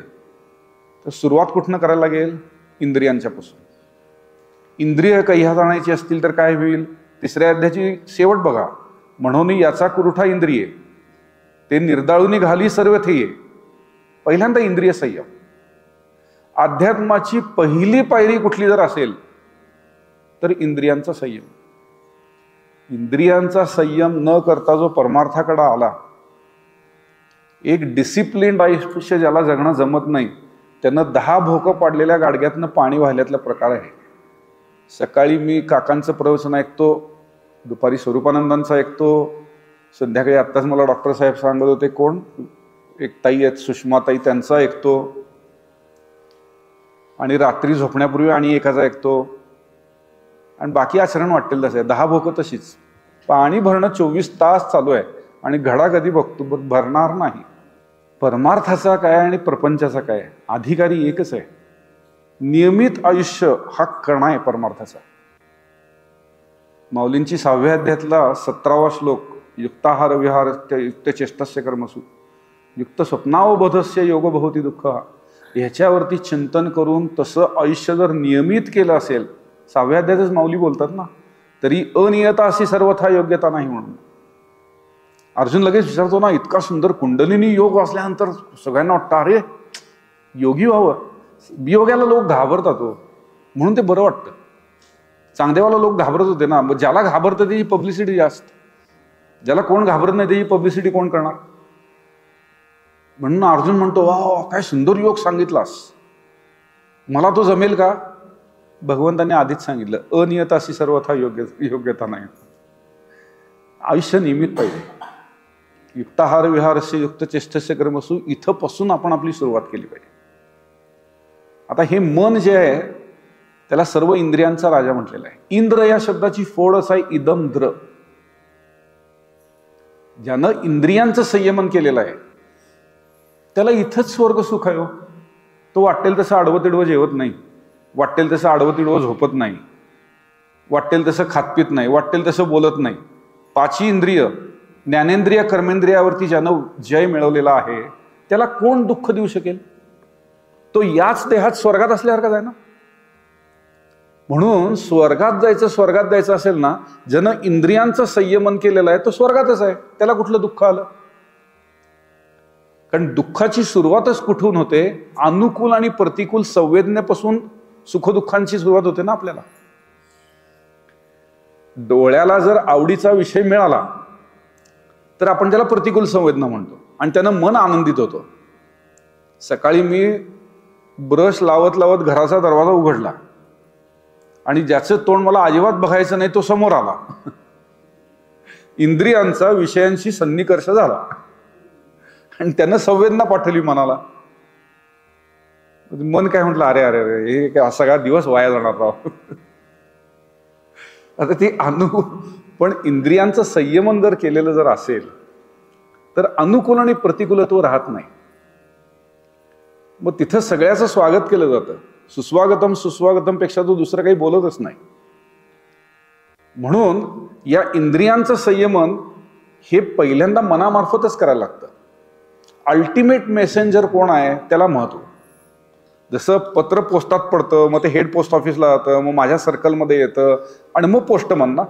तर सुरुवात कुठनं करायला लागेल? इंद्रियांच्या पासून. इंद्रिय कह्यात आणायची असतील तर काय होईल? 3ऱ्या अध्यायाची शेवट बघा. म्हणून याचा कुरुठा इंद्रिये ते निर्दाळूनी घाली सर्व थेये. पहिल्यांदा इंद्रिय संयम. अध्यात्माची पहिली पायरी कुठली जर असेल तर इंद्रियांचा संयम. इंद्रियांचा संयम न करता जो परमार्थाकडे आला, एक डिसिप्लिन आयुष्य ज्याला जगणं जमत नाही त्यानं 10 भोकं पाडलेल्या गाडग्यातनं पाणी वाहिल्यातला प्रकार आहे. सकाळी मी काकांचं प्रवचन ऐकतो, दुपारी स्वरूपानंदांचं ऐकतो, संध्याकाळी आत्ताच मला डॉक्टर साहेब सांगत होते, कोण एक ताई आहेत सुषमाताई, त्यांचं ऐकतो, आणि रात्री झोपण्यापूर्वी आणि एकाचा ऐकतो. आणि बाकी आचरण वाटेल तसं आहे. 10 भोकं तशीच. पाणी भरणं 24 तास चालू आहे आणि घडा कधी बघतो भरणार नाही. परमार्थाचा काय आणि प्रपंचाचा काय? अधिकारी एकच आहे. नियमित आयुष्य हा कणा आहे परमार्थाचा. माऊलींची 6व्या अध्यायातला 17वा श्लोक, युक्ताहार विहार युक्त चेष्टस्य कर्मसु युक्त स्वप्नावबोधस्य योग भवती दुःख, ह्याच्यावरती चिंतन करून तसं आयुष्य जर नियमित केलं असेल, 6व्या अध्यायातच माऊली बोलतात ना, तरी अनियता अशी सर्वथा योग्यता नाही म्हणून. अर्जुन लगेच विचारतो ना, इतका सुंदर कुंडलिनी योग असल्यानंतर सगळ्यांना वाटतं अरे योगी व्हावं. योग्याला लोक घाबरतात हो, म्हणून ते बरं वाटतं. चांगदेवाला लोक घाबरत होते ना, ज्याला घाबरतं त्याची पब्लिसिटी जास्त. ज्याला कोण घाबरत नाही त्याची पब्लिसिटी कोण करणार? म्हणून अर्जुन म्हणतो, वा काय सुंदर योग सांगितलास, मला तो जमेल का? भगवंतांनी आधीच सांगितलं, अनियता अशी सर्वथा योग्यता नाही. आयुष्य नियमित पाहिजे. युक्ताहार विहारस्य युक्त चेष्टस्य कर्मसु, इथं पासून आपण आपली सुरुवात केली पाहिजे. आता हे मन जे आहे त्याला सर्व इंद्रियांचा राजा म्हटलेला आहे. इंद्र या शब्दाची फोडच आहे इदमद्र. ज्यानं इंद्रियांचं संयमन केलेलं आहे त्याला इथंच स्वर्ग सुख आहे. तो वाटेल तसं आडवं तिडवं जेवत नाही, वाटेल तसं आडवं तिडवं झोपत नाही, वाटेल तसं खातपीत नाही, वाटेल तसं बोलत नाही. 5 इंद्रिय ज्ञानेंद्रिय कर्मेंद्रियावरती ज्यानं जय मिळवलेला आहे त्याला कोण दुःख देऊ शकेल? तो याच देहात स्वर्गात असल्यासारखाच आहे ना. म्हणून स्वर्गात जायचं असेल ना, ज्यानं इंद्रियांचं संयमन केलेलं आहे तो स्वर्गातच आहे, त्याला कुठलं दुःख आलं? कारण दुःखाची सुरुवातच कुठून होते? अनुकूल आणि प्रतिकूल संवेदनेपासून सुखदुःखांची सुरुवात होते ना आपल्याला. डोळ्याला जर आवडीचा विषय मिळाला तर आपण त्याला प्रतिकूल संवेदना म्हणतो आणि त्यानं मन आनंदित होतं. सकाळी मी ब्रश लावत लावत घराचा दरवाजा उघडला आणि ज्याचं तोंड मला अजिबात बघायचं नाही तो समोर आला. इंद्रियांचा विषयांशी सन्निकर्ष झाला आणि त्यानं संवेदना पाठवली मनाला. मन काय म्हटलं, अरे अरे अरे हे काय सगळा दिवस वाया जाणार राव. आता ती पण इंद्रियांचं संयमन जर केलेलं जर असेल तर अनुकूल आणि प्रतिकूलत्व राहत नाही. मग तिथं सगळ्याचं स्वागत केलं जातं. सुस्वागतम पेक्षा तो दुसरं काही बोलतच नाही. म्हणून या इंद्रियांचं संयमन हे पहिल्यांदा मनामार्फतच करायला लागतं. अल्टिमेट मेसेंजर कोण आहे त्याला महत्व. जसं पत्र पोस्टात पडतं, मग ते हेड पोस्ट ऑफिसला जातं, मग माझ्या सर्कलमध्ये येतं आणि मग पोस्टमन ना.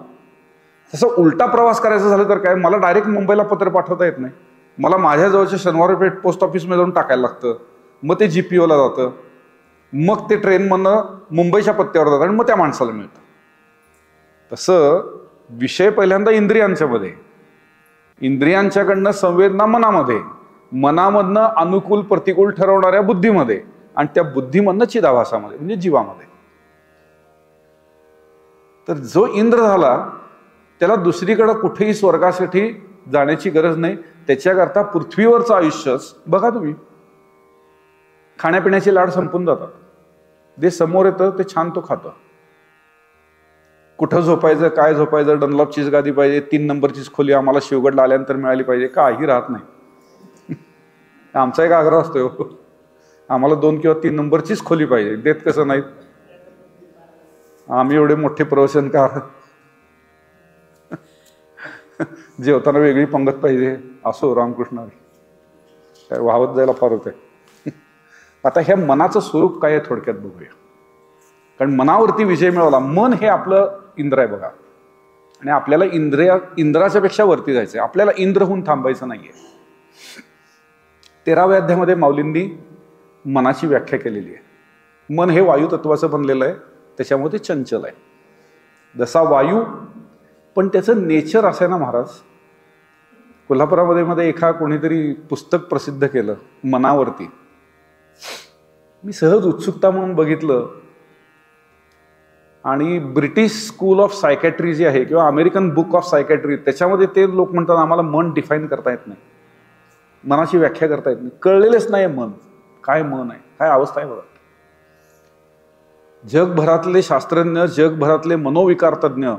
तसं उलटा प्रवास करायचा झालं तर काय, मला डायरेक्ट मुंबईला पत्र पाठवता येत नाही. मला माझ्या जवळच्या शनिवार पेठ पोस्ट ऑफिसमध्ये जाऊन टाकायला लागतं. मग ते GPOला जातं, मग ते ट्रेनमधनं मुंबईच्या पत्त्यावर जातं आणि मग त्या माणसाला मिळतं. तसं विषय पहिल्यांदा इंद्रियांच्या मध्ये, इंद्रियांच्याकडनं संवेदना मनामध्ये, मनामधनं अनुकूल प्रतिकूल ठरवणाऱ्या बुद्धीमध्ये आणि त्या बुद्धीमधनं चिदाभासामध्ये म्हणजे जीवामध्ये. तर जो इंद्र झाला त्याला दुसरीकडे कुठेही स्वर्गासाठी जाण्याची गरज नाही. त्याच्याकरता पृथ्वीवरचं आयुष्यच बघा तुम्ही, खाण्यापिण्याचे लाड संपून जातात. जे समोर येतं ते छान तो खातं. कुठं झोपायचं, काय झोपायचं, डनलॉपचीच गादी पाहिजे, 3 नंबरचीच खोली आम्हाला शिवगडला आल्यानंतर मिळाली पाहिजे, काही राहत नाही. आमचा एक आग्रह असतो, आम्हाला 2 किंवा 3 नंबरचीच खोली पाहिजे. देत कसं नाहीत, आम्ही एवढे मोठे प्रवचनकार, जेवताना वेगळी पंगत पाहिजे. असो रामकृष्ण, काय वाहत जायला फार होते. आता ह्या मनाचं स्वरूप काय आहे थोडक्यात बघूया. कारण मनावरती विजय मिळवला. मन हे आपलं इंद्र आहे बघा, आणि आपल्याला इंद्राच्या पेक्षा वरती जायचंय. आपल्याला इंद्र होऊन थांबायचं नाहीये. 13व्या अध्यायामध्ये माऊलींनी मनाची व्याख्या केलेली आहे. मन हे वायू तत्वाचं बनलेलं आहे, त्याच्यामुळे ते चंचल आहे जसा वायू. पण त्याचं नेचर असं आहे ना महाराज. कोल्हापुरामध्ये एका कोणीतरी पुस्तक प्रसिद्ध केलं मनावरती. मी सहज उत्सुकता म्हणून बघितलं, आणि ब्रिटिश स्कूल ऑफ सायकॅट्री जी आहे किंवा अमेरिकन बुक ऑफ सायकॅट्री, त्याच्यामध्ये ते लोक म्हणतात आम्हाला मन डिफाईन करता येत नाही, मनाची व्याख्या करता येत नाही, कळलेलंच नाही मन काय मन आहे, काय अवस्था आहे बघा. जगभरातले शास्त्रज्ञ, जगभरातले मनोविकार तज्ञ,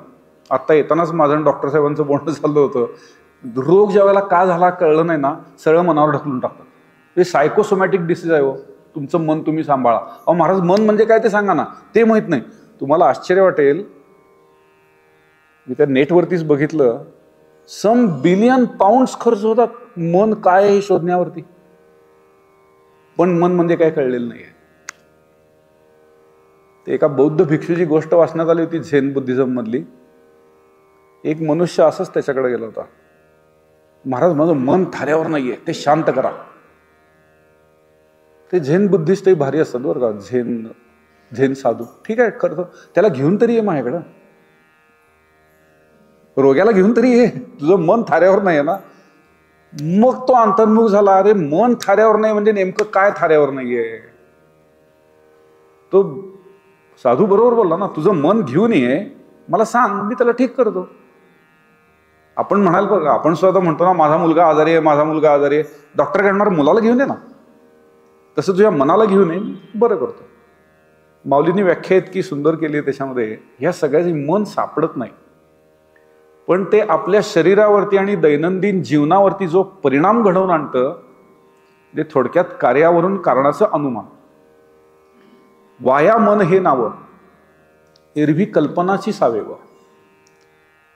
आता येतानाच माझं डॉक्टर साहेबांचं बोलणं चाललं होतं, रोग ज्या वेळेला का झाला कळलं नाही ना, सरळ मनावर ढकलून टाकतात. हे सायकोसोमॅटिक डिसीज आहे हो, तुमचं मन तुम्ही सांभाळा. अहो महाराज मन म्हणजे काय ते सांगा ना, ते माहित नाही. तुम्हाला आश्चर्य वाटेल, मी त्या नेटवरतीच बघितलं, सम बिलियन पाऊंड्स खर्च होतात मन काय हे शोधण्यावरती, पण मन म्हणजे काय कळलेलं नाहीये. ते एका बौद्ध भिक्षूची गोष्ट वाचण्यात आली होती झेन बुद्धिझम मधली. एक मनुष्य असंच त्याच्याकडे गेला होता, महाराज माझं मन थाऱ्यावर नाहीये, ते शांत करा. ते झेन बुद्धिस्टही भारी असतात बरं का, झेन साधू. ठीक आहे करतो, त्याला घेऊन तरी ये माझ्याकडं, रोग्याला घेऊन तरी ये, तुझं मन थाऱ्यावर नाही आहे ना. मग तो अंतर्मुख झाला, अरे मन थाऱ्यावर नाही म्हणजे नेमकं काय थाऱ्यावर नाहीये. तो साधू बरोबर बोलला ना, तुझं मन घेऊन ये, मला सांग, मी त्याला ठीक करतो. आपण म्हणाल बघा, आपण स्वतः म्हणतो ना माझा मुलगा आजारी आहे, माझा मुलगा आजारी आहे, डॉक्टर म्हणणार मुलाला घेऊन ये ना, तसं तुझ्या मनाला घेऊन ये, बरं करतो. माऊलींनी व्याख्या इतकी सुंदर केली आहे त्याच्यामध्ये, ह्या सगळ्याचे मन सापडत नाही, पण ते आपल्या शरीरावरती आणि दैनंदिन जीवनावरती जो परिणाम घडवून आणतं, ते थोडक्यात कार्यावरून कारणाचं अनुमान. वाया मन हे नावं एरवी कल्पनाची सावेव,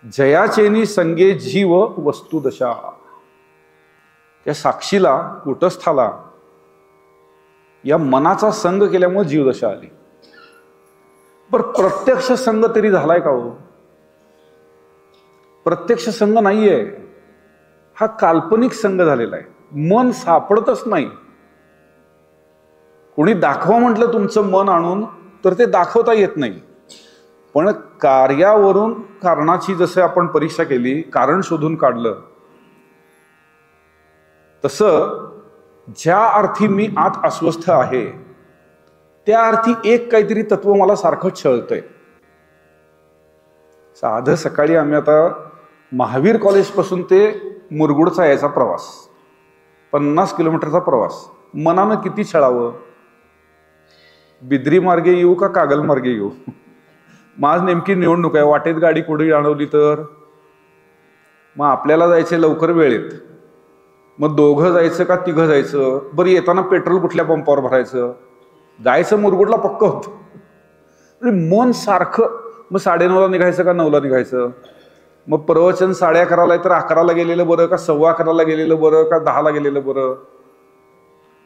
जयाचेनी संगे जीव वस्तू दशा. त्या साक्षीला कुटस्थाला या मनाचा संग केल्यामुळे जीवदशा आली. पर प्रत्यक्ष संग तरी झालाय का हो? प्रत्यक्ष संग नाहीये, हा काल्पनिक संग झालेला आहे. मन सापडतच नाही. कोणी दाखवा म्हटलं तुमचं मन आणून तर ते दाखवता येत नाही. पण कार्यावरून कारणाची जसं आपण परीक्षा केली, कारण शोधून काढलं, तसं ज्या अर्थी मी आत अस्वस्थ आहे त्या अर्थी एक काहीतरी तत्व मला सारखं छळतंय. साधं सकाळी आम्ही आता महावीर कॉलेज पासून ते मुरगुडचा यायचा प्रवास, 50 किलोमीटरचा प्रवास, मनानं किती छळावं, बिद्री मार्गे येऊ का कागल मार्गे येऊ. माझ नेमकी निवडणूक आहे, वाटेत गाडी कोणी अडवली तर मग आपल्याला जायचे लवकर वेळेत, मग दोघं जायचं का तिघं जायचं, बरं येताना पेट्रोल कुठल्या पंपावर भरायचं, जायचं मुरगुडला पक्क होतं. मन सारखं मग 9:30ला निघायचं का 9ला निघायचं? मग प्रवचन 11:30ला आहे तर 11ला गेलेलं बरं का 11:15ला गेलेलं बरं का 10ला गेलेलं बरं?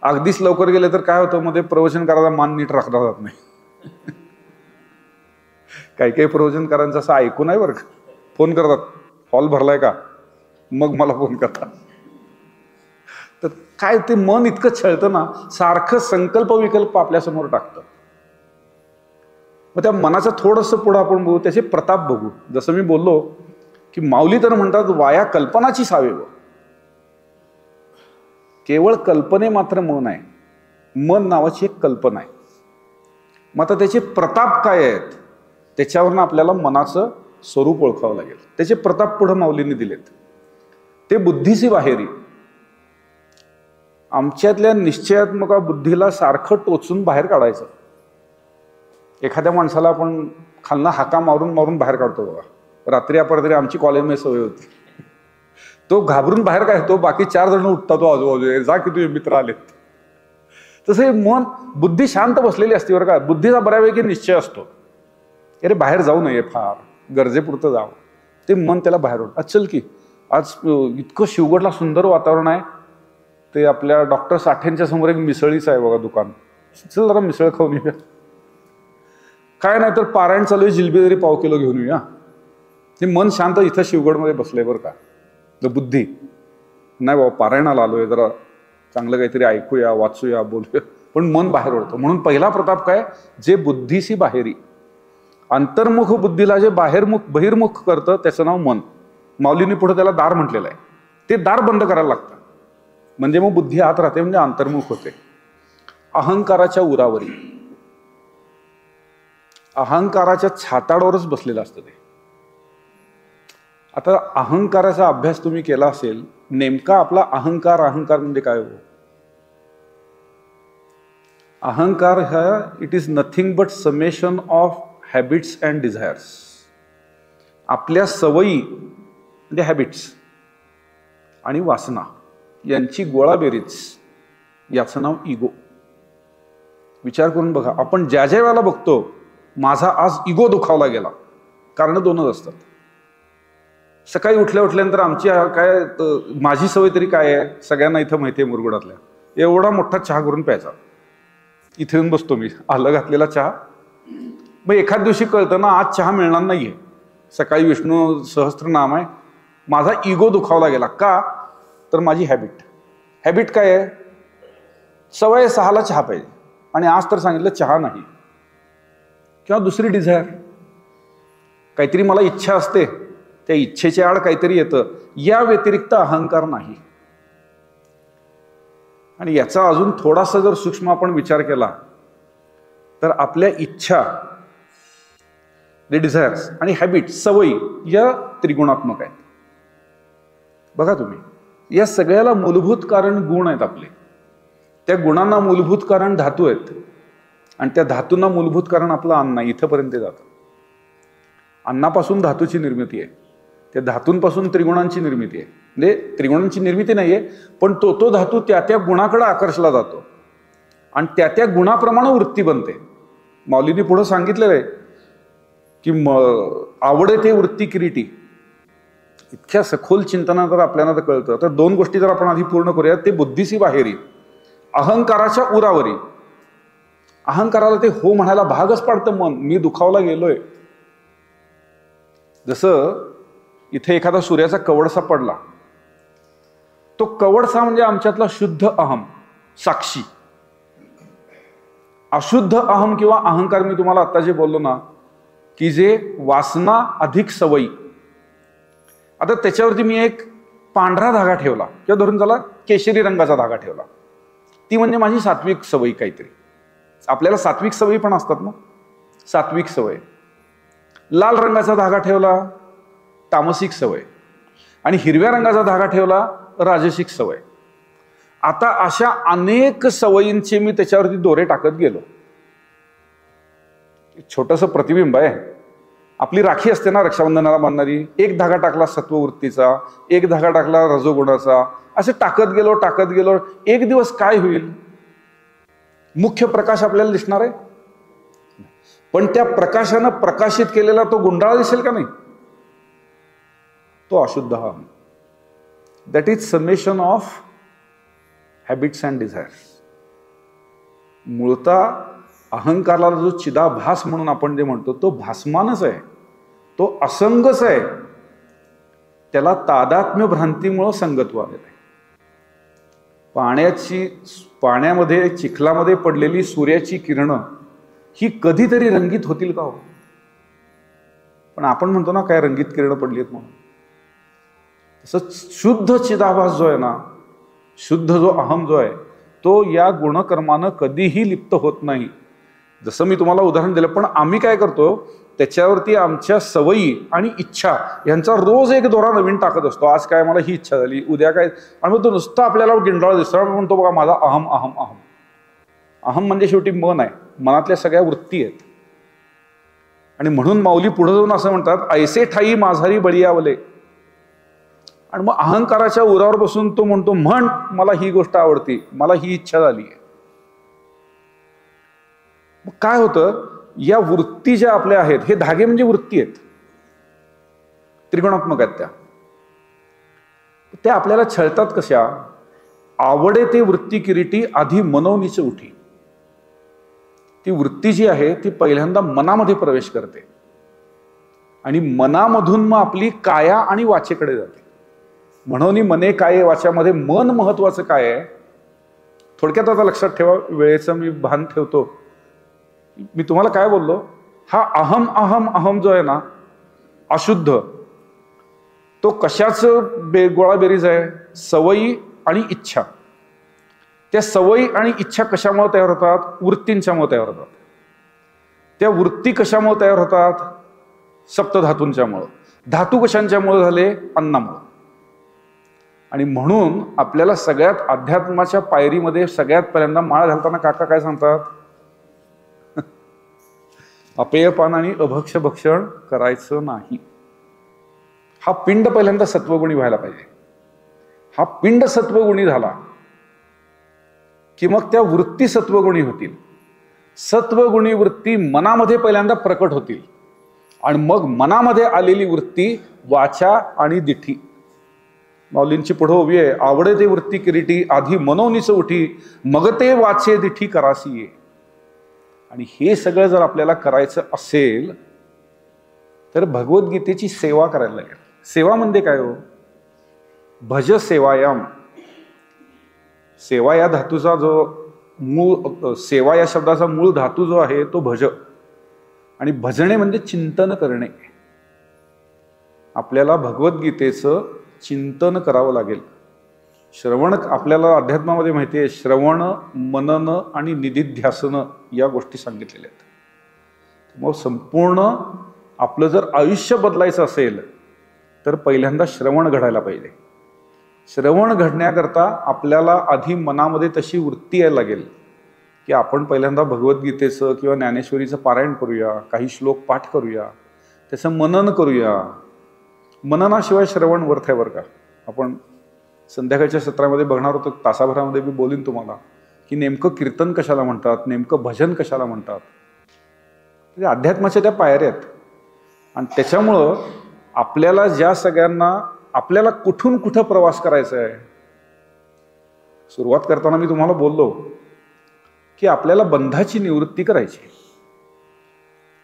अगदीच लवकर गेले तर काय होतं, मध्ये प्रवचन करायला मान नीट राखला जात नाही. काही प्रवचनकारांचं असं ऐकून आहे बरं का, फोन करतात हॉल भरलाय का, मग मला फोन करतात. तर काय ते मन इतकं छळतं ना, सारखं संकल्प विकल्प आपल्यासमोर टाकतं. मग त्या मनाचं थोडंसं पुढं आपण बघू, त्याचे प्रताप बघू. जसं मी बोललो की माऊली तर म्हणतात वाया कल्पनाची सावेव. केवळ कल्पने मात्र मन आहे, मन नावाची एक कल्पना आहे. मग आता त्याचे प्रताप काय आहेत, त्याच्यावरनं आपल्याला मनाचं स्वरूप ओळखावं लागेल. त्याचे प्रताप पुढं माऊलींनी दिलेत. ते बुद्धीची बाहेरी. आमच्यातल्या निश्चयात्मक बुद्धीला सारखं टोचून बाहेर काढायचं. एखाद्या माणसाला आपण खालना हाका मारून मारून बाहेर काढतो बघा. रात्री अपरात्री आमची कॉलेजमध्ये सवय होती. तो घाबरून बाहेर काय तो, बाकी 4 जण उठतात तो आजूबाजू, जा की तुझे मित्र आलेत. तसे मन बुद्धी शांत बसलेली असते बरं का. बुद्धीचा बऱ्यापैकी निश्चय असतो, अरे बाहेर जाऊ नये, फार गरजेपुरतं जावं. ते मन त्याला बाहेर ओढ. चल की आज इतकं शिवगडला सुंदर वातावरण आहे, ते आपल्या डॉक्टर साठेंच्या समोर एक मिसळीचं आहे बघा दुकान, चल जरा मिसळ खाऊन येऊया. काय नाही तर पारायण चालू आहे, जिलबी जरी पाव किलो घेऊन येऊया. ते मन शांत इथं शिवगडमध्ये बसलंय बरं का. बुद्धी नाही बाबा पारायणाला आलोय, जरा चांगलं काहीतरी ऐकूया, वाचूया, बोलूया, पण मन बाहेर ओढतं. म्हणून पहिला प्रताप काय, जे बुद्धीशी बाहेरी. अंतर्मुख बुद्धीला जे बहिर्मुख करतं त्याचं नाव मन. माऊलींनी पुढे त्याला दार म्हटलेलं आहे. ते दार बंद करायला लागतं, म्हणजे मग बुद्धी आत राहते, म्हणजे अंतर्मुख होते. अहंकाराच्या उरावरी, अहंकाराच्या छाताडावरच बसलेलं असतं ते. आता अहंकाराचा अभ्यास तुम्ही केला असेल, नेमका आपला अहंकार म्हणजे काय हो? अहंकार हा it is nothing but summation of habits and desires. आपल्या सवयी म्हणजे हॅबिट्स आणि वासना यांची गोळाबेरीज, याचं नाव इगो. विचार करून बघा, आपण ज्या वेळेला बघतो माझा आज इगो दुखावला गेला, कारण 2च असतात. सकाळी उठल्यानंतर आमची काय, माझी सवय तरी काय आहे, सगळ्यांना इथं माहिती आहे मुरगुडातल्या, एवढा मोठा चहा करून प्यायचा. इथे येऊन बसतो मी, आलं घातलेला चहा. मग एखाद दिवशी कळतं ना आज चहा मिळणार नाहीये, सकाळी विष्णू सहस्त्रनाम आहे, माझा इगो दुखावला गेला. का तर माझी हॅबिट काय आहे, सवय 6ला चहा पाहिजे, आणि आज तर सांगितलं चहा नाही. किंवा दुसरी डिझायर, काहीतरी मला इच्छा असते, त्या इच्छेच्या आड काहीतरी येतं, या व्यतिरिक्त अहंकार नाही. आणि याचा अजून थोडासा जर सूक्ष्म आपण विचार केला तर आपल्या इच्छा, डिझायर्स आणि हॅबिट, सवयी, या त्रिगुणात्मक आहेत. बघा तुम्ही, या सगळ्याला मूलभूत कारण गुण आहेत आपले. त्या गुणांना मूलभूत कारण धातू आहेत, आणि त्या धातूंना मूलभूत कारण आपलं अन्न आहे. इथंपर्यंत जातं. अन्नापासून धातूची निर्मिती आहे, त्या धातूंपासून त्रिगुणांची निर्मिती आहे. म्हणजे त्रिगुणांची निर्मिती नाहीये, पण तो धातू त्या गुणाकडे आकर्षला जातो, आणि त्या गुणाप्रमाणे वृत्ती बनते. माऊलींनी पुढे सांगितलेलं आहे की आवडे ते वृत्ती किरीटी. इतक्या सखोल चिंतनात आपल्याला तर कळतं. तर 2 गोष्टी जर आपण आधी पूर्ण करूया. ते बुद्धीची बाहेरी, अहंकाराच्या उरावरी. अहंकाराला ते हो म्हणायला भागच पाडतं मन, मी दुखावला गेलोय. जसं इथे एखादा सूर्याचा कवडसा पडला, तो कवडसा म्हणजे आमच्यातला शुद्ध अहम, साक्षी. अशुद्ध अहम किंवा अहंकार, मी तुम्हाला आता जे बोललो ना, की जे वासना अधिक सवयी. आता त्याच्यावरती मी एक पांढरा धागा ठेवला, किंवा धरून त्याला केशरी रंगाचा धागा ठेवला, ती म्हणजे माझी सात्विक सवयी. काहीतरी आपल्याला सात्विक सवयी पण असतात ना, सात्विक सवय. लाल रंगाचा धागा ठेवला, तामसिक सवय. आणि हिरव्या रंगाचा धागा ठेवला, राजसिक सवय. आता अशा अनेक सवयींचे मी त्याच्यावरती दोरे टाकत गेलो. छोटंसं प्रतिबिंब आहे. आपली राखी असते ना रक्षाबंधनाला बांधणारी, एक धागा टाकला सत्ववृत्तीचा, एक धागा टाकला रजोगुणाचा, असे टाकत गेलो. एक दिवस काय होईल, मुख्य प्रकाश आपल्याला दिसणार आहे. पण त्या प्रकाशानं प्रकाशित केलेला तो गुंडाळा दिसेल का नाही? तो अशुद्ध अहम. That is summation of habits and desires. मूळतः अहंकाराला जो चिदाभास म्हणून आपण जे म्हणतो तो भासमानच आहे, तो असंगच आहे. त्याला तादात्म्य भ्रांतीमुळं संगत्व आलेलं आहे. पाण्यामध्ये चिखलामध्ये पडलेली सूर्याची किरणं ही कधीतरी रंगीत होतील का हो? पण आपण म्हणतो ना काय रंगीत किरणं पडलीत म्हणून. तसंच शुद्ध चिदाभास जो आहे ना, शुद्ध जो अहम जो आहे तो या गुणकर्मानं कधीही लिप्त होत नाही. जसं मी तुम्हाला उदाहरण दिलं, पण आम्ही काय करतो त्याच्यावरती आमच्या सवयी आणि इच्छा यांचा रोज एक दोरा नवीन टाकत असतो. आज काय मला ही इच्छा झाली, उद्या काय, आणि मग तो नुसतं आपल्याला गिंडाळा दिसतो. म्हणतो बघा माझा अहम अहम अहम. अहम म्हणजे शेवटी मन आहे, मनातल्या सगळ्या वृत्ती आहेत. आणि म्हणून माऊली पुढे जाऊन असं म्हणतात, ऐसे ठाई माझारी बळीयावले. आणि मग अहंकाराच्या उरावर बसून तो म्हणतो, म्हण मला ही गोष्ट आवडती, मला ही इच्छा झाली. मग काय होतं, या वृत्ती ज्या आपल्या आहेत, हे धागे म्हणजे वृत्ती आहेत, त्रिगुणात्मक आहेत. त्या आपल्याला छळतात कशा? आवडे ते वृत्ती किरीटी आधी मनवनीच उठी. ती वृत्ती जी आहे ती पहिल्यांदा मनामध्ये प्रवेश करते आणि मनामधून मग आपली काया आणि वाचेकडे जाते. म्हणून मने काये वाच्यामध्ये मन महत्वाचं काय आहे? थोडक्यात आता लक्षात ठेवा, वेळेचं मी भान ठेवतो. मी तुम्हाला काय बोललो, हा अहम अहम अहम जो आहे ना अशुद्ध, तो कशाच गोळाबेरीज आहे? सवयी आणि इच्छा. त्या सवयी आणि इच्छा कशामुळे तयार होतात? वृत्तींच्यामुळे तयार होतात. त्या वृत्ती कशामुळे तयार होतात? सप्तधातूंच्यामुळं. धातू कशांच्यामुळे झाले? अन्नामुळे. आणि म्हणून आपल्याला सगळ्यात अध्यात्माच्या पायरीमध्ये सगळ्यात पहिल्यांदा माळ घालताना काका काय सांगतात? अपेयपान आणि अभक्ष भक्षण करायचं नाही. हा पिंड पहिल्यांदा सत्वगुणी व्हायला पाहिजे. हा पिंड सत्वगुणी झाला की मग त्या वृत्ती सत्वगुणी होतील. सत्वगुणी वृत्ती मनामध्ये पहिल्यांदा प्रकट होतील आणि मग मनामध्ये आलेली वृत्ती वाचा आणि दिठी. माऊलींची पुढे उभी आहे, आवडे ते वृत्ती किरीटी आधी मनोनीच उठी, मग ते वाचे दिठी करासी ये. आणि हे सगळं जर आपल्याला करायचं असेल तर भगवद्गीतेची सेवा करायला लागेल. सेवा म्हणजे काय हो? भज सेवायाम. सेवा या धातूचा जो मूळ, सेवा या शब्दाचा मूळ धातू जो आहे तो भज. आणि भजणे म्हणजे चिंतन करणे. आपल्याला भगवद्गीतेचं चिंतन करावं लागेल. श्रवण आपल्याला अध्यात्मामध्ये माहिती आहे, श्रवण, मनन आणि निधिध्यासन या गोष्टी सांगितलेल्या आहेत. मग संपूर्ण आपलं जर आयुष्य बदलायचं असेल तर पहिल्यांदा श्रवण घडायला पाहिजे. श्रवण घडण्याकरता आपल्याला आधी मनामध्ये तशी वृत्ती यायला लागेल की आपण पहिल्यांदा भगवद्गीतेचं किंवा ज्ञानेश्वरीचं पारायण करूया, काही श्लोक पाठ करूया, त्याचं मनन करूया. मननाशिवाय श्रवण व्यर्थ आहे बरं का. आपण संध्याकाळच्या सत्रामध्ये बघणार होतो, तासाभरामध्ये मी बोलीन तुम्हाला की नेमकं कीर्तन कशाला म्हणतात, नेमकं भजन कशाला म्हणतात. म्हणजे अध्यात्माच्या त्या पायऱ्या आहेत. आणि त्याच्यामुळं आपल्याला ज्या सगळ्यांना आपल्याला कुठून कुठं प्रवास करायचा आहे, सुरुवात करताना मी तुम्हाला बोललो की आपल्याला बंधाची निवृत्ती करायची.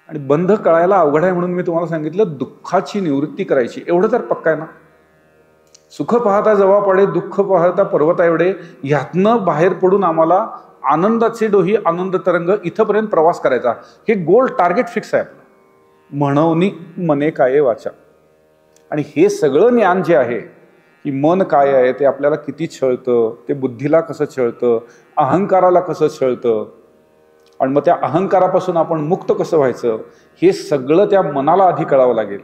आणि बंध कळायला अवघड आहे म्हणून मी तुम्हाला सांगितलं दुःखाची निवृत्ती करायची. एवढं तर पक्का आहे ना. सुख पाहता जवा पडे, दुःख पाहता पर्वता एवढे. ह्यातनं बाहेर पडून आम्हाला आनंदाचे डोही, आनंद तरंग इथंपर्यंत प्रवास करायचा. हे गोल टार्गेट फिक्स आहे आपलं. म्हणवनी मने काये वाचा. आणि हे सगळं ज्ञान जे आहे की मन काय आहे, ते आपल्याला किती छळतं, ते बुद्धीला कसं छळतं, अहंकाराला कसं छळतं, आणि मग त्या अहंकारापासून आपण मुक्त कसं व्हायचं, हे सगळं त्या मनाला आधी कळावं लागेल.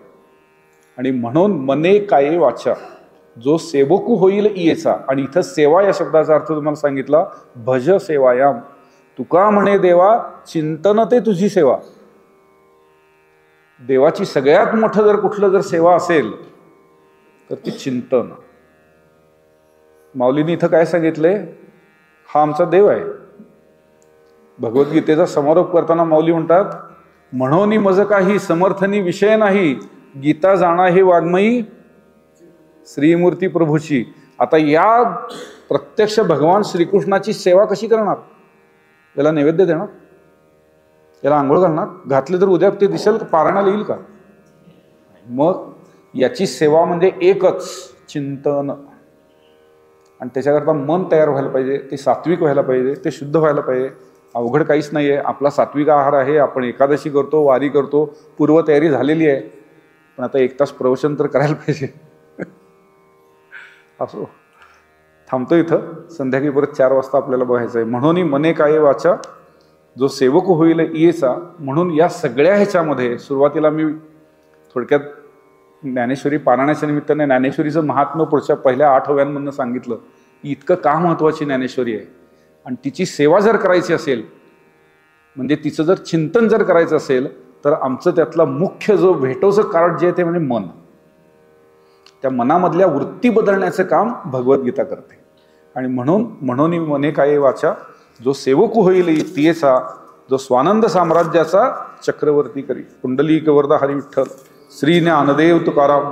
आणि म्हणून मने काये वाचा, जो सेवकू होईल इयेचा. आणि इथं सेवा या शब्दाचा अर्थ तुम्हाला सांगितला, भज सेवायाम. तुका म्हणे देवा चिंतन ते तुझी सेवा. देवाची सगळ्यात मोठं जर कुठलं जर सेवा असेल तर ती चिंतन. माऊलींनी इथं काय सांगितले, हा आमचा देव आहे. भगवद्गीतेचा समारोप करताना माऊली म्हणतात म्हणून मज काही समर्थनी विषय नाही, गीता जाणा हे वाङ्मयी श्रीमूर्ती प्रभूची. आता या प्रत्यक्ष भगवान श्रीकृष्णाची सेवा कशी करणार? याला नैवेद्य देणार, याला आंघोळ घालणार, घातले तर उद्या ते दिसेल पारायणाला येईल का? मग याची सेवा म्हणजे एकच चिंतन, आणि त्याच्याकरता मन तयार व्हायला पाहिजे, ते सात्विक व्हायला पाहिजे, ते शुद्ध व्हायला पाहिजे. अवघड काहीच नाही आहे. आपला सात्विक आहार आहे, आपण एकादशी करतो, वारी करतो, पूर्वतयारी झालेली आहे. पण आता 1 तास प्रवचन तर करायला पाहिजे. असो, थांबतो इथं. संध्याकाळी परत 4 वाजता आपल्याला बघायचं आहे. म्हणून मने काय वाचा जो सेवक होईल येचा. म्हणून या सगळ्या ह्याच्यामध्ये सुरुवातीला मी थोडक्यात ज्ञानेश्वरी पारायणाच्या निमित्ताने ज्ञानेश्वरीचं महात्म्य पुढच्या पहिल्या 8 ओव्यांमधून सांगितलं की इतकं का महत्त्वाची ज्ञानेश्वरी आहे. आणि तिची सेवा जर करायची असेल, म्हणजे तिचं जर चिंतन जर करायचं असेल, तर आमचं त्यातला मुख्य जो भेटोचं कार्ड जे आहे ते म्हणजे मन. त्या मनामधल्या वृत्ती बदलण्याचं काम भगवद्गीता करते. आणि म्हणून मने काय वाचा जो सेवक होईल तियेचा, जो स्वानंद साम्राज्याचा चक्रवर्ती करी. पुंडलिक वरदा हरी विठ्ठल. श्री ज्ञानदेव तुकाराम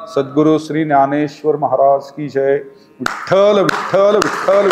सद्गुरु श्री ज्ञानेश्वर महाराज की जय. विठ्ठल विठ्ठल विठ्ठल.